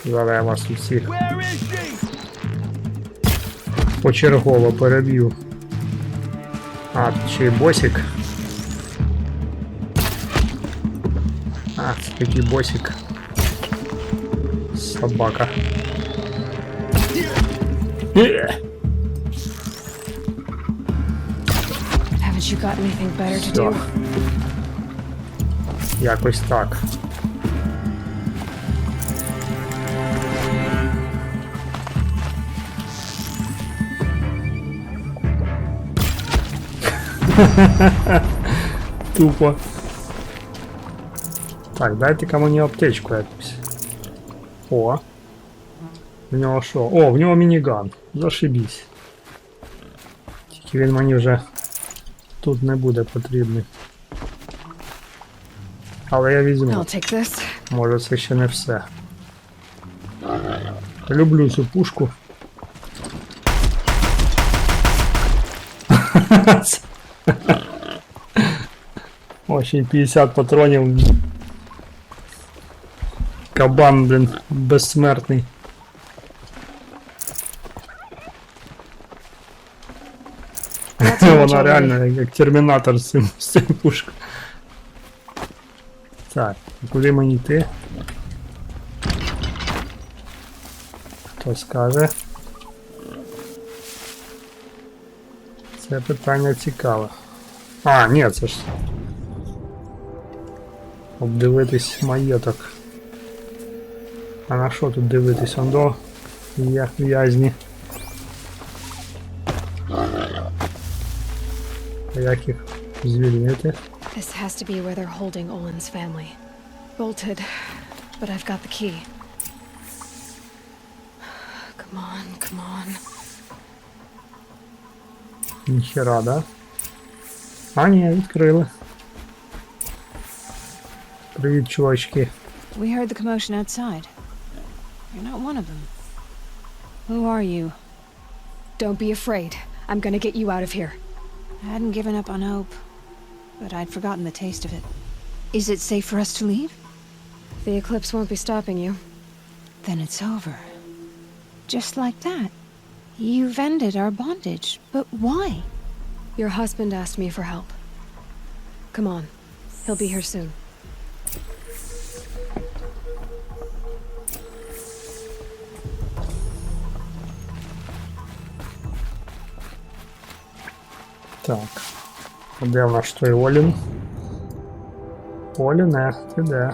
Зараз я вас усіх почергово переб'ю. А, тут ще й босик. А, це такий босик. Собака. Haven't you got anything better to Все. do? Якось так. Тупо. Так, дайте-ка мені аптечку якусь. О. В нього що? О, в нього мініган. Зашибісь. Тільки він мені вже тут не буде потрібний. Але я візьму. I'll take this. Може це ще не все. Люблю цю пушку. О, ще й 50 патронів. Кабан, блін, безсмертний. Вона реально як термінатор з цим пушкою. Так, куди мені йти? Хто скаже? Це питання цікаве. А, ні, це ж... Обдивитись маєток. А на що тут дивитись? Ондо, як в'язні. А як їх звільнити? This has to be where they're holding Olin's family. Bolted, but I've got the key. Come on, come on. Ніхера, да? А, ні, відкрили. Привіт, чувачки. We heard the commotion outside. You're not one of them. Who are you? Don't be afraid. I'm gonna get you out of here. I hadn't given up on hope, but I'd forgotten the taste of it. Is it safe for us to leave? The eclipse won't be stopping you. Then it's over. Just like that. You've ended our bondage, but why? Your husband asked me for help. Come on. He'll be here soon. Так. Де в нас той Олін? Оліне, ти де?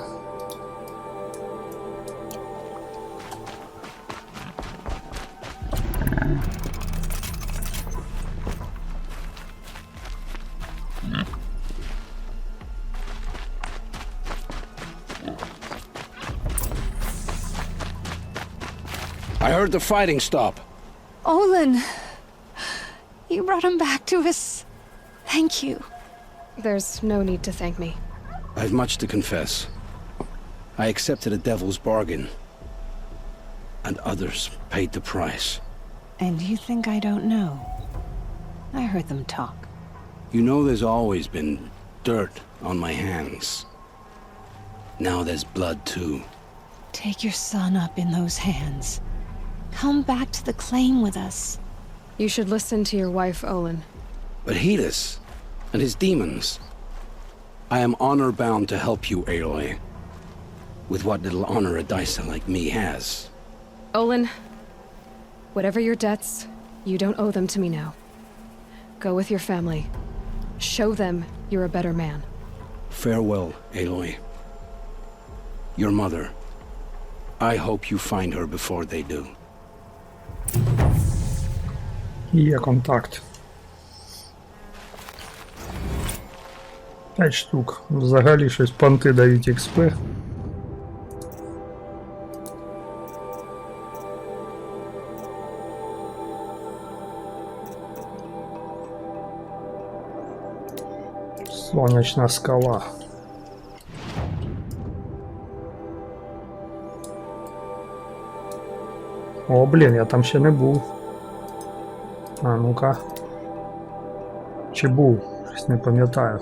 I heard the fighting stop. Olin! You brought him back to us. Thank you. There's no need to thank me. I've much to confess. I accepted a devil's bargain. And others paid the price. And you think I don't know? I heard them talk. You know there's always been dirt on my hands. Now there's blood too. Take your son up in those hands. Come back to the claim with us. You should listen to your wife, Olin. But Hedis and his demons. I am honor-bound to help you, Aloy. With what little honor a dicer like me has. Olin, whatever your debts, you don't owe them to me now. Go with your family. Show them you're a better man. Farewell, Aloy. Your mother. I hope you find her before they do. Є контакт. 5 штук. Взагалі щось понти дають XP. Сонячна скала. О, блін, я там ще не був. А ну-ка. Чи був? Щось не пам'ятаю.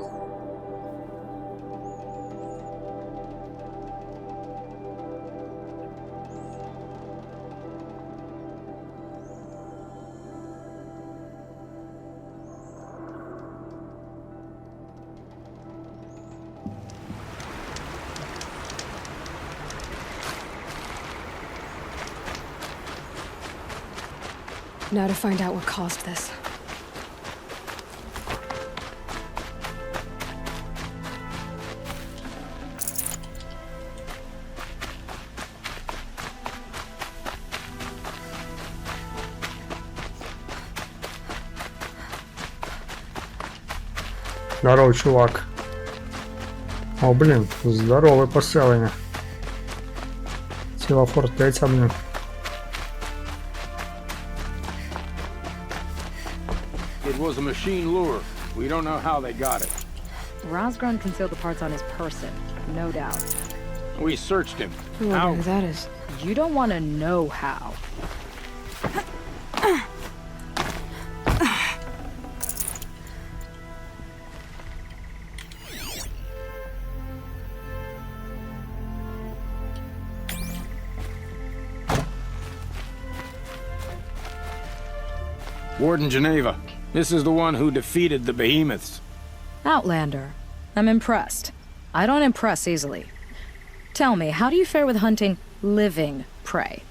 Now to find out what caused this. Здоров, чувак. О, блін, здорове поселення. Ціла фортеця, блін. It was a machine lure. We don't know how they got it. Rosgren concealed the parts on his person, no doubt. We searched him. I wonder who that is. You don't want to know how. Warden Geneva. This is the one who defeated the behemoths. Outlander. I'm impressed. I don't impress easily. Tell me, how do you fare with hunting living prey?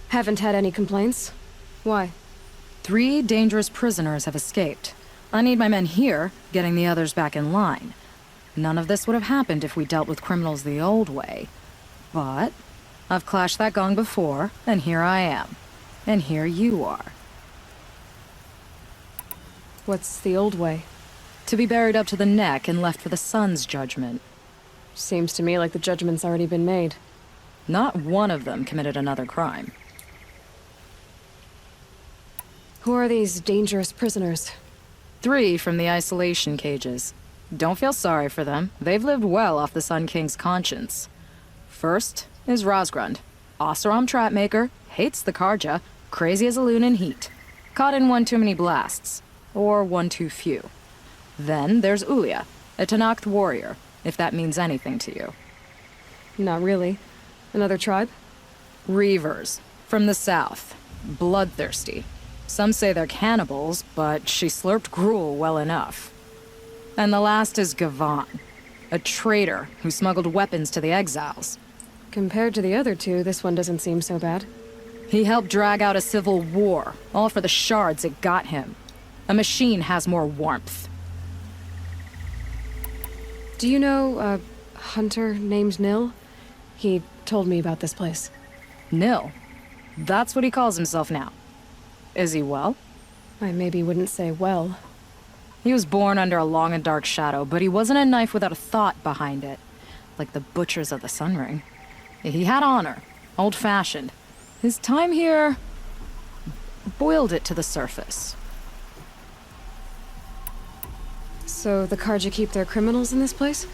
Haven't had any complaints. Why? 3 dangerous prisoners have escaped. I need my men here, getting the others back in line. None of this would have happened if we dealt with criminals the old way. But I've clashed that gong before, and here I am. And here you are. What's the old way? To be buried up to the neck and left for the sun's judgment. Seems to me like the judgment's already been made. Not one of them committed another crime. Who are these dangerous prisoners? 3 from the isolation cages. Don't feel sorry for them. They've lived well off the Sun King's conscience. First is Rosgrund. Oseram trapmaker, hates the Karja, crazy as a loon in heat. Caught in one too many blasts. Or one too few. Then there's Ulia, a Tanakh warrior, if that means anything to you. Not really. Another tribe? Reavers, from the south. Bloodthirsty. Some say they're cannibals, but she slurped gruel well enough. And the last is Gavan, a traitor who smuggled weapons to the exiles. Compared to the other 2, this one doesn't seem so bad. He helped drag out a civil war, all for the shards it got him. A machine has more warmth. Do you know a hunter named Nil? He told me about this place. Nil? That's what he calls himself now. Is he well? I maybe wouldn't say well. He was born under a long and dark shadow, but he wasn't a knife without a thought behind it. Like the butchers of the Sun Ring. He had honor, old-fashioned. His time here boiled it to the surface. So the Karja keep their criminals in this place?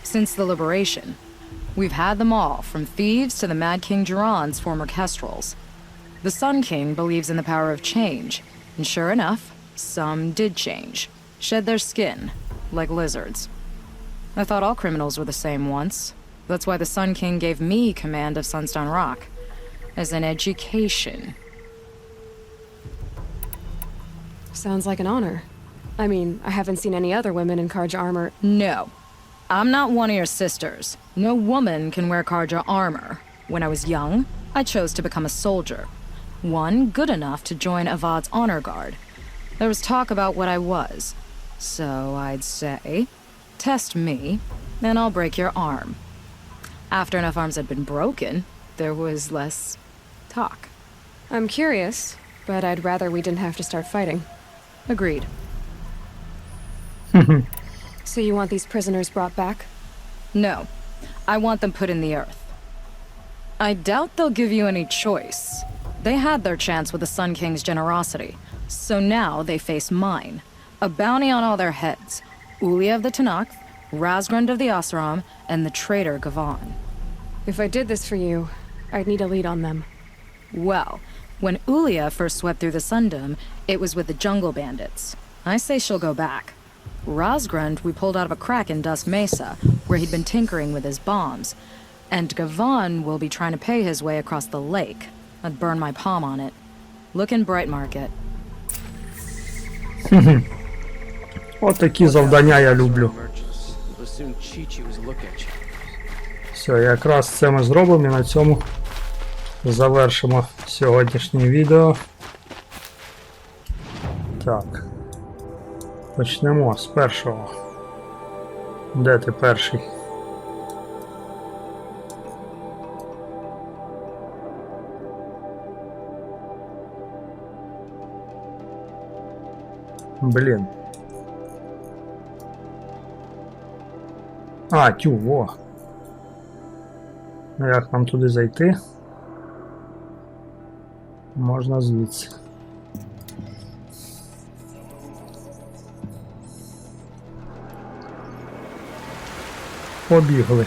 Since the liberation. We've had them all, from thieves to the Mad King Duran's former kestrels. The Sun King believes in the power of change, and sure enough, some did change. Shed their skin, like lizards. I thought all criminals were the same once. That's why the Sun King gave me command of Sunstone Rock. As an education. Sounds like an honor. I mean, I haven't seen any other women in Karja armor. No. I'm not one of your sisters. No woman can wear Karja armor. When I was young, I chose to become a soldier. One good enough to join Avad's honor guard. There was talk about what I was. So I'd say, test me, and I'll break your arm. After enough arms had been broken, there was less talk. I'm curious, but I'd rather we didn't have to start fighting. Agreed. So you want these prisoners brought back? No. I want them put in the earth. I doubt they'll give you any choice. They had their chance with the Sun King's generosity, so now they face mine. A bounty on all their heads. Ulia of the Tanakh, Razgrund of the Oseram, and the traitor Gavan. If I did this for you, I'd need a lead on them. Well, when Ulia first swept through the Sundom, it was with the jungle bandits. I say she'll go back. Razgrund we pulled out of a crack in Dust Mesa, where he'd been tinkering with his bombs. And Gavan will be trying to pay his way across the lake. I'd burn my palm on it. Look in Bright Market. От такі завдання я люблю. Все, якраз це ми зробимо і на цьому завершимо сьогоднішнє відео. Так. Почнемо з першого. Де ти перший? Блін. А, тю, во. Як нам туди зайти? Можна звідси. Побігли.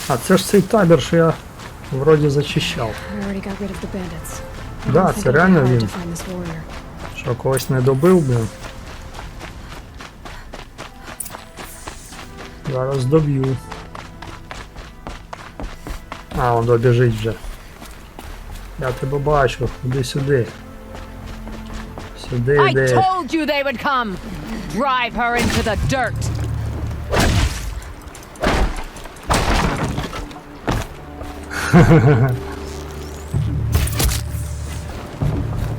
А це ж цей табір, що я вроді зачищав. Да, це реально він. Що когось не добив, блін. Зараз доб'ю. А, он добіжить вже. Я тебе бачу, іди сюди. Сюди йди. I told you they would come! Drive her into the dirt!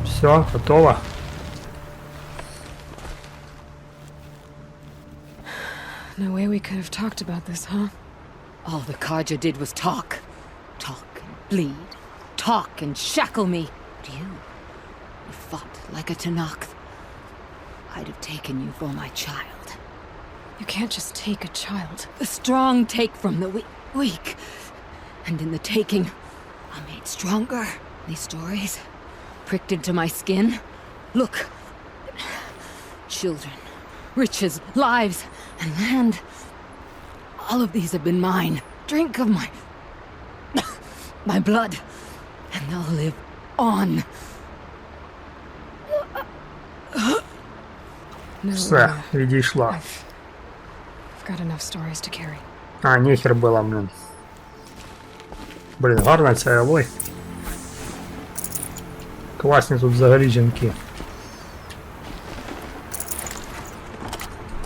Все, готово. No way we could have talked about this, huh? All the Kaja did was talk. Talk and bleed. Talk and shackle me. But you fought like a Tanakh. I'd have taken you for my child. You can't just take a child. The strong take from the weak. And in the taking, I'm made stronger. These stories pricked into my skin. Look. Children, riches, lives, and land. All of these have been mine. Drink of my blood, and they'll live on. No, Все, відійшла. I've got enough stories to carry. А, нехер була, блін. Блін, гарна ця Елой. Класні тут взагалі жінки.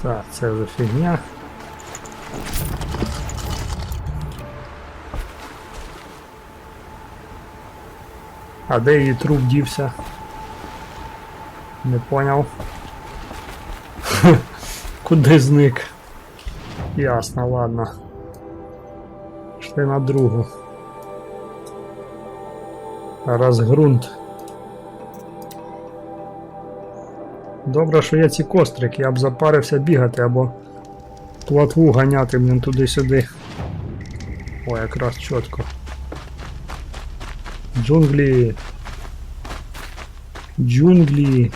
Так, це вже фігня. А де її труп дівся? Не поняв. Куди зник? Ясно, ладно. Пішли на другу. Розґрунт. Добре, що є ці кострики, я б запарився бігати або плотву ганяти, блін, туди-сюди. О, якраз чітко. Джунглі. Джунглі.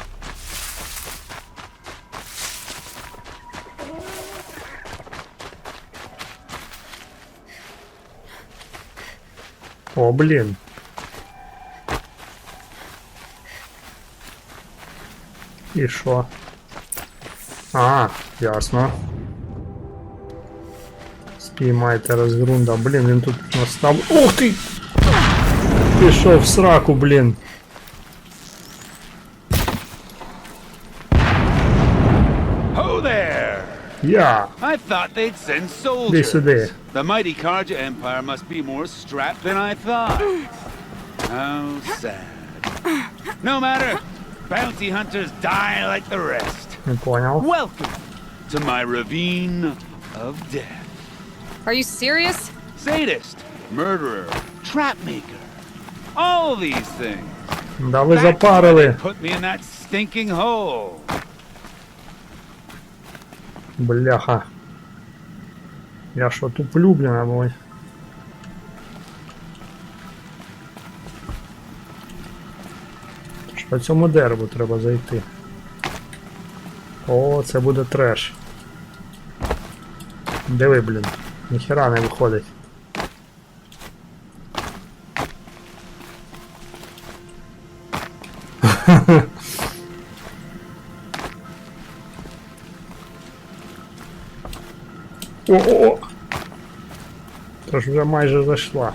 О, блін. І що? А, ясно. Спіймайте розґрунда. Блін, він тут настав. Ух ти! Пішов в сраку, блін. Ho there! Я. I thought they'd send Іди soldiers. сюди. The mighty Karja Empire must be more strapped than I thought. How sad. No matter. Bounty hunters die like the rest. Не понял. Welcome to my ravine of death. Are you serious? Sadist, murderer, trapmaker. All these things. Да ви That's why запарили. they put me in that stinking hole. Бляха. Я що, туплю, блін, або... По цьому дереву треба зайти. О, це буде треш. Диви, блін. Ніхера не виходить. О-о-о! Тож вже майже зайшла.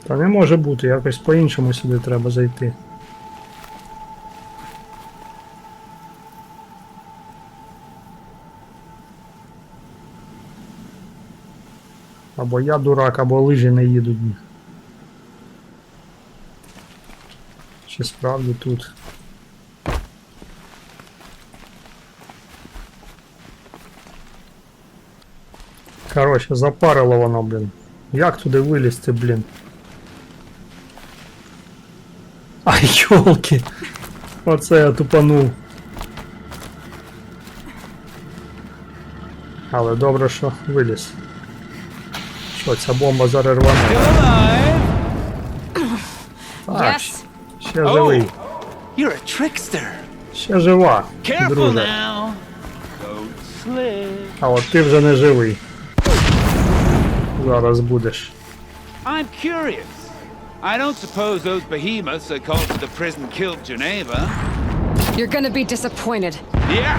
Та не може бути, якось по-іншому сюди треба зайти. Або я дурак, або лижі не їдуть. Чи справді тут? Короче, запарило воно, блін. Як туди вилізти, блін? Ай, ёлки! Оце я тупанув. Але добре, що виліз. Що, ця бомба зараз рване? Так, ще живий. You're a trickster. Ще жива, Careful друже. now. Don't slip. А от ти вже не живий. Зараз будеш. I'm curious. I don't suppose those behemoths that called for the prison killed Geneva. You're gonna be disappointed. Yeah,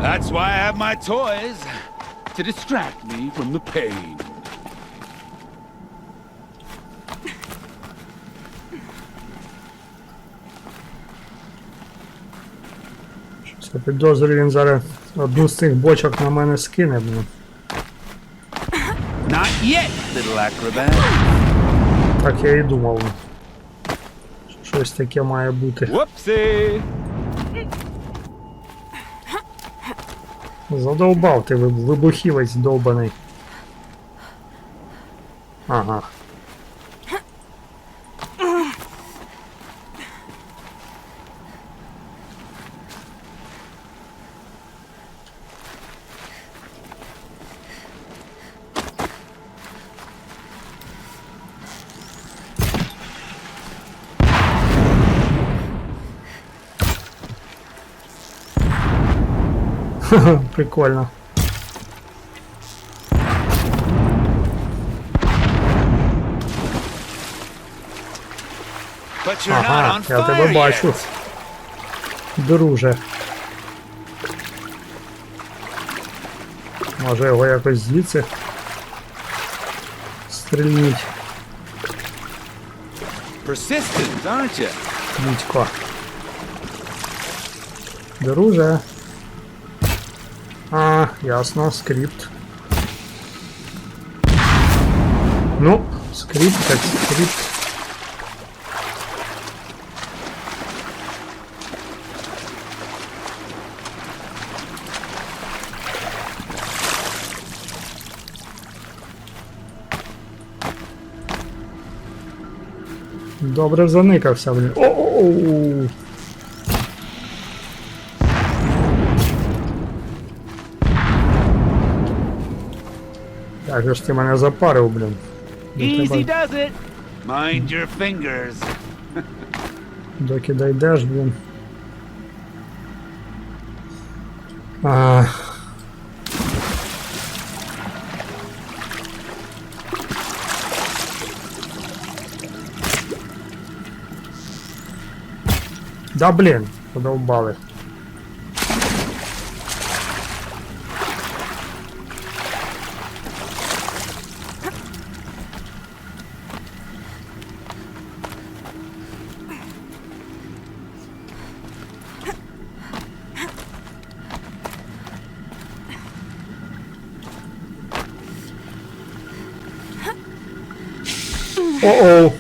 that's why I have my toys, to distract me from the pain. Я підозрюю, він зараз одну з цих бочок на мене скине, блін. Not yet, little acrobat. Так я і думав. Щось таке має бути. Whoopsie! Задовбав ти, вибухівець довбаний. Ага. Прикольно. But you're not Ага, on я тебе fire бачу. yet. Друже. Може його якось звідси стрільніть. Persistent, aren't you? Дідько. Друже. А, ясно, скрипт. Ну, скрипт так скрипт. Добре заникався, блін. Оу! Як же ж ти мене запарив, блін. Easy does it. Mind your fingers. Доки дійдеш, блін. А... Да блін, подовбали. О-оу.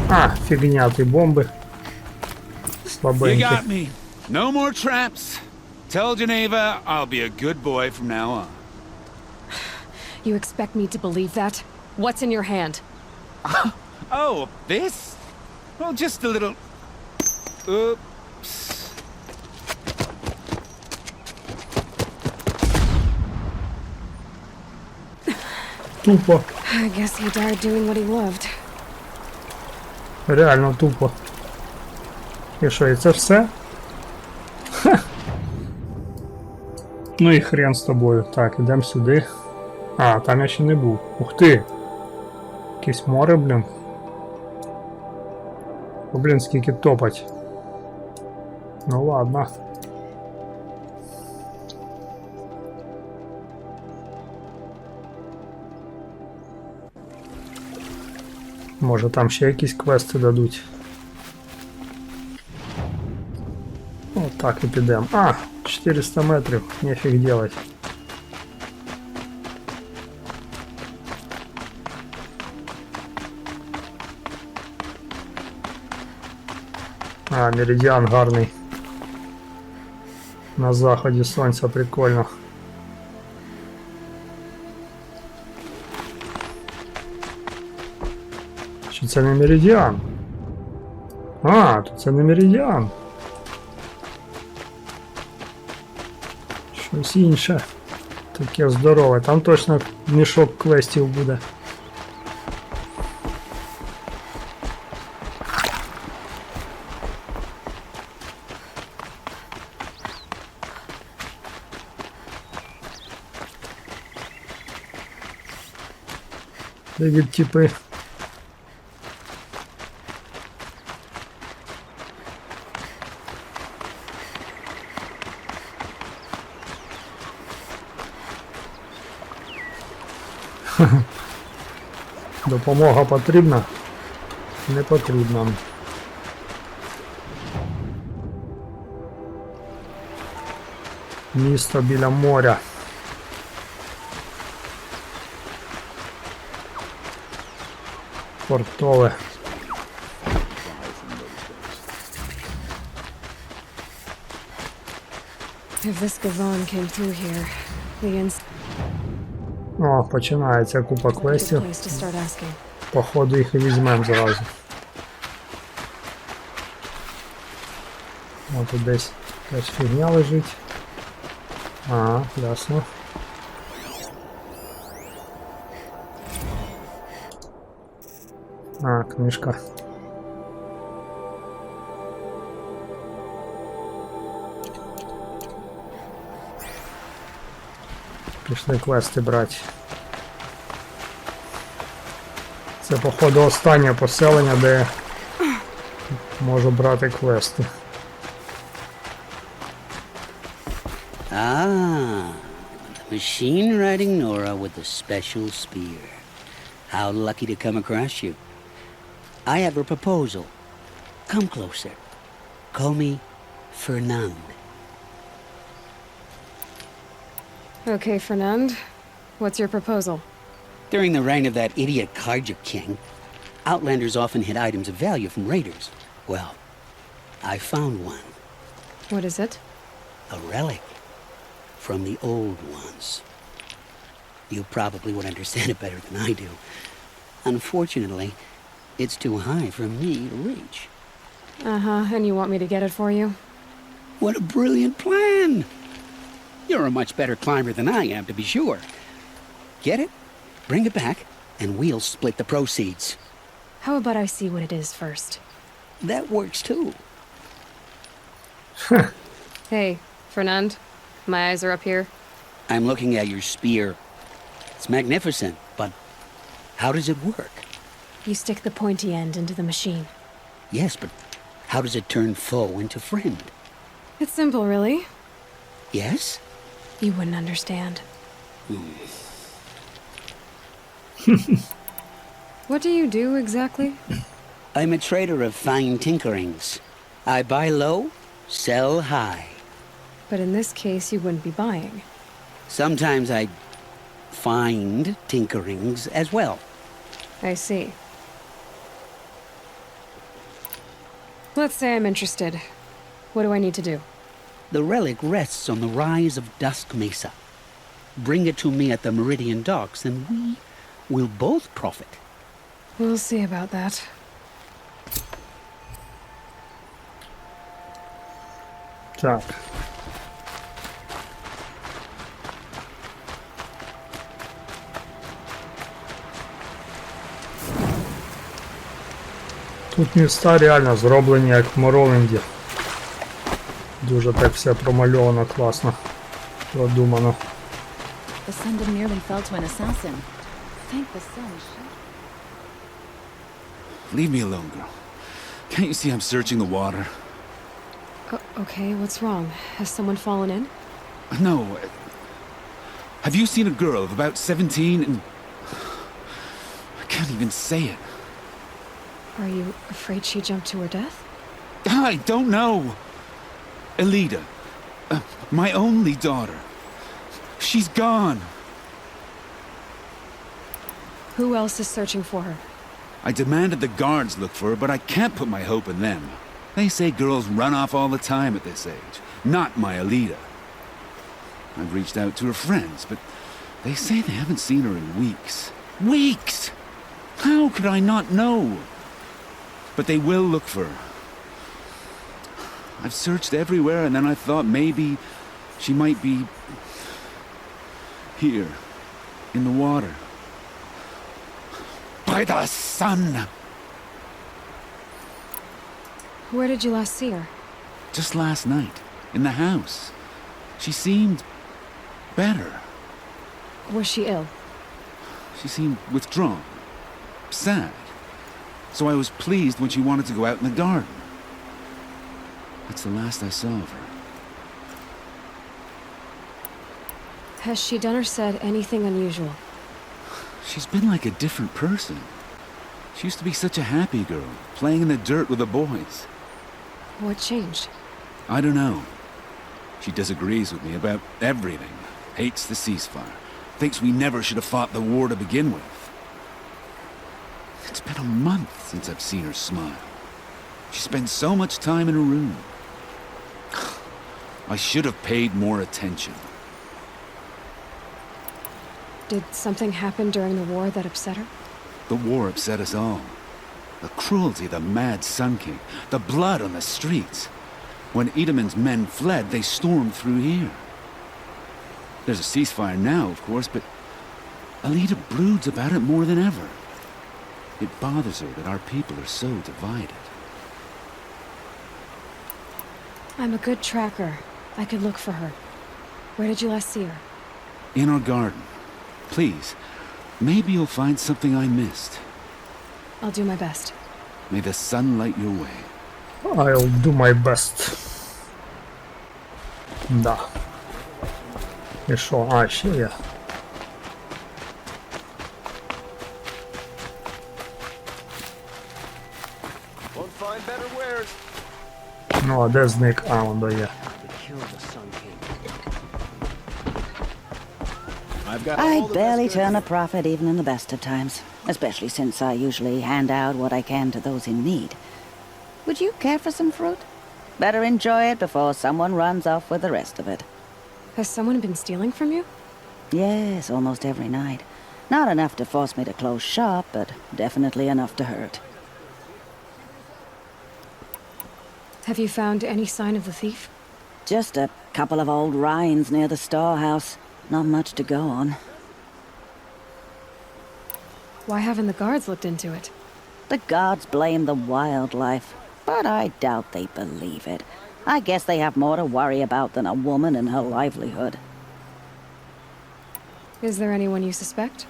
А, фігня, ти бомби. You Слабенькі. got me. No more traps. Tell Geneva I'll be a good boy from now on. You expect me to believe that? What's in your hand? Oh, this? Well, just a little... Oops. Тупо. I guess he died doing what he loved. Реально тупо. І що, і це все? Ха. Ну і хрен з тобою. Так, ідемо сюди. А, там я ще не був. Ух ти! Якесь море, блін. О, блін, скільки топать. Ну ладно. Може там ще якісь квести дадуть. О, так і підемо. А, 400 метрів, нефіг делать. А, меридіан гарний. На заході сонця, прикольно. Чи це не меридіан? А, тут це не меридіан. Щось інше. Таке здорове. Там точно мішок квестів буде. Привіт, типи. Допомога потрібна? Не потрібна. Місто біля моря. Портове. If this Gavon came through here, the О, починається купа квестів. place to start asking. Походу їх і візьмемо зразу. О, тут десь якась фігня лежить. Ага, ясно. А, книжка. Пішли квести брати. Це, походу, останнє поселення, де можу брати квести. Ah, the machine-riding Nora with the special spear. How lucky to come across you. I have a proposal. Come closer. Call me Fernand. Okay, Fernand. What's your proposal? During the reign of that idiot Karja king, outlanders often hid items of value from raiders. Well, I found one. What is it? A relic from the old ones. You probably would understand it better than I do. Unfortunately, it's too high for me to reach. Uh-huh, and you want me to get it for you? What a brilliant plan! You're a much better climber than I am, to be sure. Get it, bring it back, and we'll split the proceeds. How about I see what it is first? That works too. Hey, Fernand. My eyes are up here. I'm looking at your spear. It's magnificent, but how does it work? You stick the pointy end into the machine. Yes, but how does it turn foe into friend? It's simple, really. Yes? You wouldn't understand. What do you do exactly? I'm a trader of fine tinkerings. I buy low, sell high. But in this case, you wouldn't be buying. Sometimes I find tinkerings as well. I see. Let's say I'm interested. What do I need to do? The relic rests on the rise of Dusk Mesa. Bring it to me at the Meridian docks and we will both profit. We'll see about that. Так. Тут міста реально зроблені як в Моровинді. Дуже так все промальовано, класно, продумано. The sun didn't nearly fell to an assassin. Thank the sun. Leave me alone, girl. Can't you see I'm searching the water? Okay, what's wrong? Has someone fallen in? No. Have you seen a girl of about 17 and... I can't even say it. Are you afraid she jumped to her death? I don't know. Elida. My only daughter. She's gone. Who else is searching for her? I demanded the guards look for her, but I can't put my hope in them. They say girls run off all the time at this age. Not my Elida. I've reached out to her friends, but they say they haven't seen her in weeks. Weeks! How could I not know? But they will look for her. I've searched everywhere, and then I thought maybe she might be here, in the water. By the sun! Where did you last see her? Just last night, in the house. She seemed better. Was she ill? She seemed withdrawn, sad. So I was pleased when she wanted to go out in the garden. That's the last I saw of her. Has she done or said anything unusual? She's been like a different person. She used to be such a happy girl, playing in the dirt with the boys. What changed? I don't know. She disagrees with me about everything. Hates the ceasefire. Thinks we never should have fought the war to begin with. It's been a month since I've seen her smile. She spends so much time in her room. I should have paid more attention. Did something happen during the war that upset her? The war upset us all. The cruelty of the mad Sun King, the blood on the streets. When Edamon's men fled, they stormed through here. There's a ceasefire now, of course, but Alita broods about it more than ever. It bothers her that our people are so divided. I'm a good tracker. I could look for her. Where did you last see her? In our garden. Please, maybe you'll find something I missed. I'll do my best. May the sun light your way. I'll do my best. Да. І що? А, ще є. Ну, а де зник? А, он дає. I barely turn a profit even in the best of times, especially since I usually hand out what I can to those in need. Would you care for some fruit? Better enjoy it before someone runs off with the rest of it. Has someone been stealing from you? Yes, almost every night. Not enough to force me to close shop, but definitely enough to hurt. Have you found any sign of the thief? Just a couple of old rinds near the storehouse. Not much to go on. Why haven't the guards looked into it? The guards blame the wildlife, but I doubt they believe it. I guess they have more to worry about than a woman and her livelihood. Is there anyone you suspect?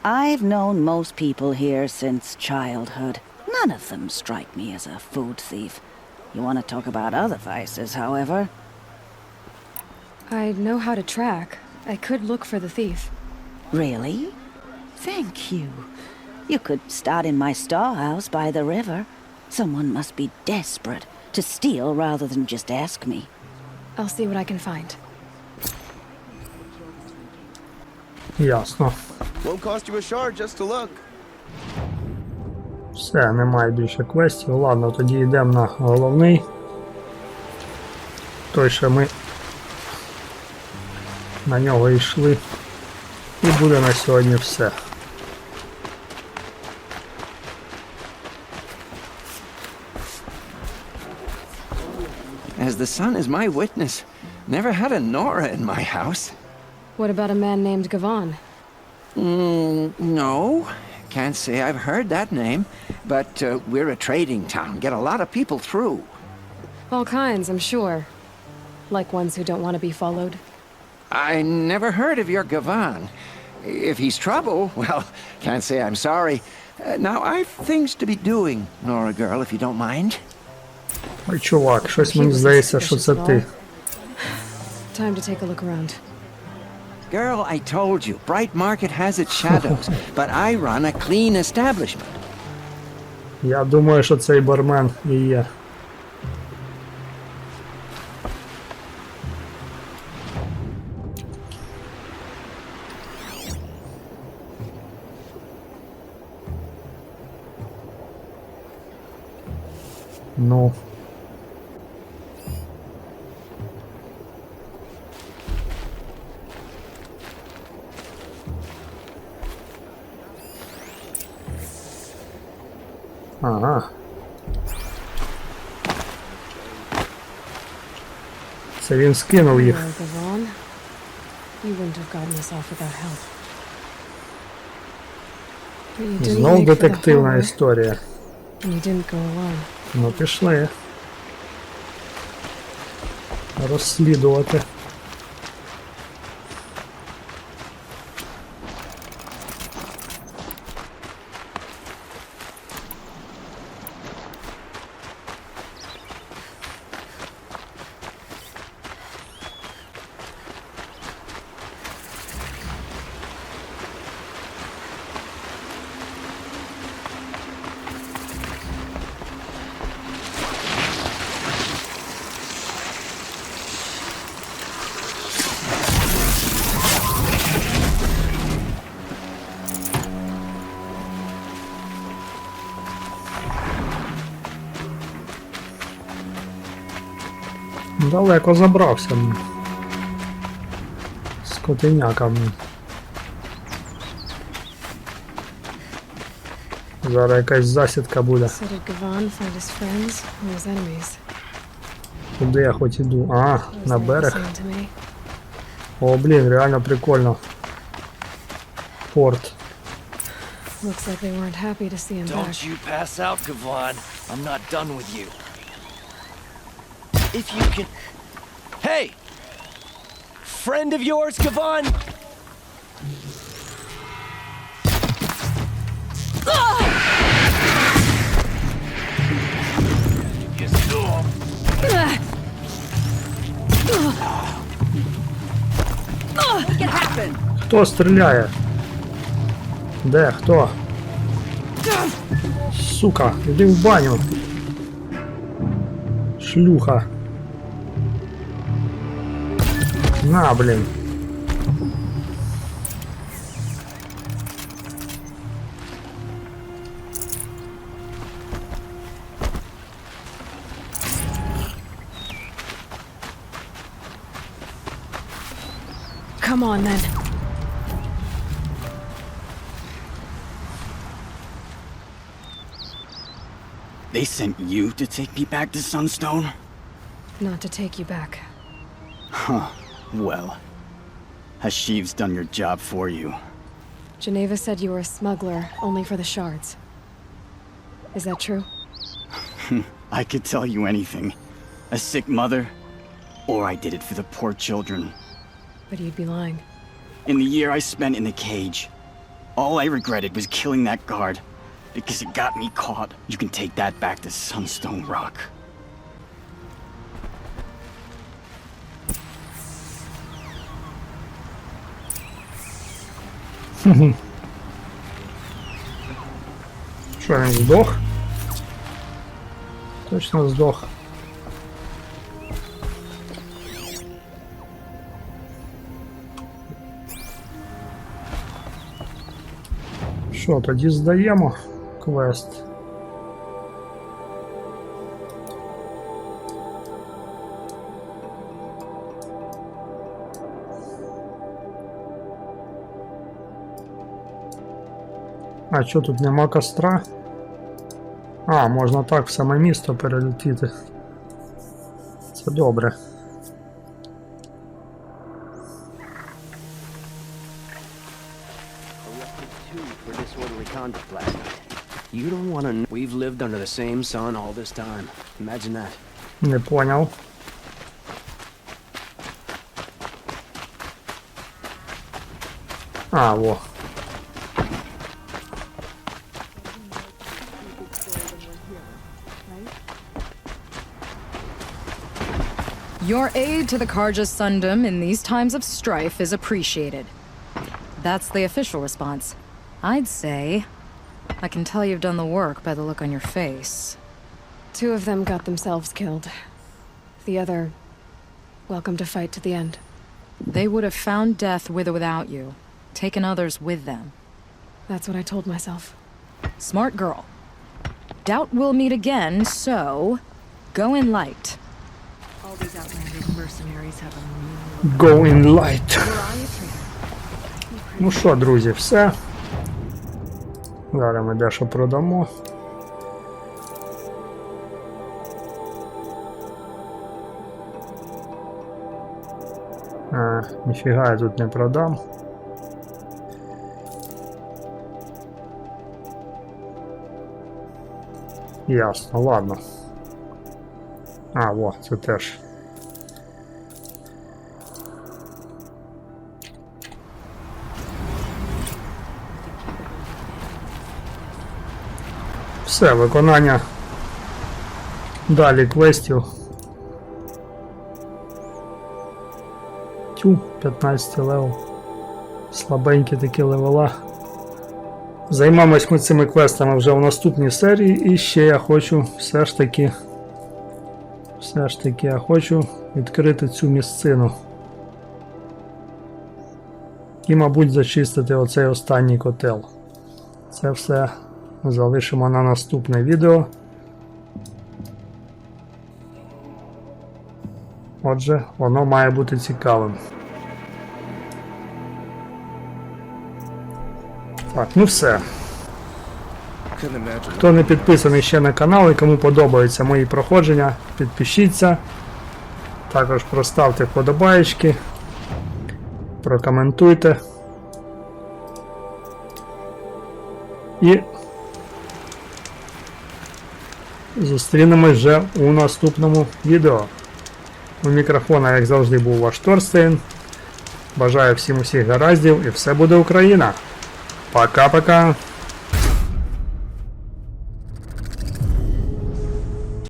I've known most people here since childhood. None of them strike me as a food thief. You want to talk about other vices, however? I know how to track. I could look for the thief. Really? Thank you. You could start in my storehouse by the river. Someone must be desperate to steal rather than just ask me. I'll see what I can find. Ясно. Won't cost you a shard just to look. Все, немає більше квестів. Ладно, тоді йдемо на головний. Той, що ми на нього йшли. І буде на сьогодні все. As the sun is my witness, never had a Nora in my house. What about a man named Gavan? No. Can't say I've heard that name, but we're a trading town. Get a lot of people through. All kinds, I'm sure. Like ones who don't want to be followed. I never heard of your Gavan. If he's trouble, well, can't say I'm sorry. Now, I've things to be doing, Nora girl, if you don't mind. Ой, чувак, щось мені здається, що це ти. Time to take a look around. Girl, I told you, Bright Market has its shadows, but I run a clean establishment. Я думаю, що цей бармен і є. Ну. Ага. Це він скинув їх. Знов детективна історія. Ну, пішли. Розслідувати. Далеко забрався. Скотиняка. Зараз якась засідка буде. Куди я хоч іду? А, на берег. О, блін, реально прикольно. Порт. Looks like they weren't happy to see him back. Don't you pass out, Gavon. I'm not done with you. If you can... Hey! Friend of yours, Gavon? Хто стріляє? Де? Хто? Сука, іди в баню. Шлюха. На, блін. Come on, then. They sent you to take me back to Sunstone? Not to take you back. Huh. Well, has Sheeves done your job for you? Geneva said you were a smuggler, only for the shards. Is that true? I could tell you anything. A sick mother, or I did it for the poor children. But you'd be lying. In the year I spent in the cage, all I regretted was killing that guard, because it got me caught. You can take that back to Sunstone Rock. Що, він здох? Точно здох. Що, тоді здаємо квест. А що, тут нема костра? А, можна так в саме місто перелетіти. Це добре. You don't want to... We've lived under the same sun all this time. Imagine that. Не понял. А, во. Your aid to the Karja Sundom in these times of strife is appreciated. That's the official response. I'd say... I can tell you've done the work by the look on your face. 2 of them got themselves killed. The other... welcome to fight to the end. They would have found death with or without you. Taken others with them. That's what I told myself. Smart girl. Doubt we'll meet again, so... go in light. All these outlandish mercenaries have a Go in light. Ну що, друзі, все. Зараз ми дещо продамо. Ніфіга я тут не продам. Ясно, ладно. А, во, це теж. Все, виконання далі квестів. Тю, 15 левел. Слабенькі такі левела. Займаємось ми цими квестами вже в наступній серії. І ще я хочу все ж таки я хочу відкрити цю місцину. І, мабуть, зачистити оцей останній котел. Це все залишимо на наступне відео. Отже, воно має бути цікавим. Так, ну все. Хто не підписаний ще на канал і кому подобаються мої проходження, підпишіться. Також проставте вподобаєчки, прокоментуйте. І зустрінемось вже у наступному відео. У мікрофона, як завжди, був ваш Торстейн. Бажаю всім усіх гараздів і все буде Україна! Пока-пока!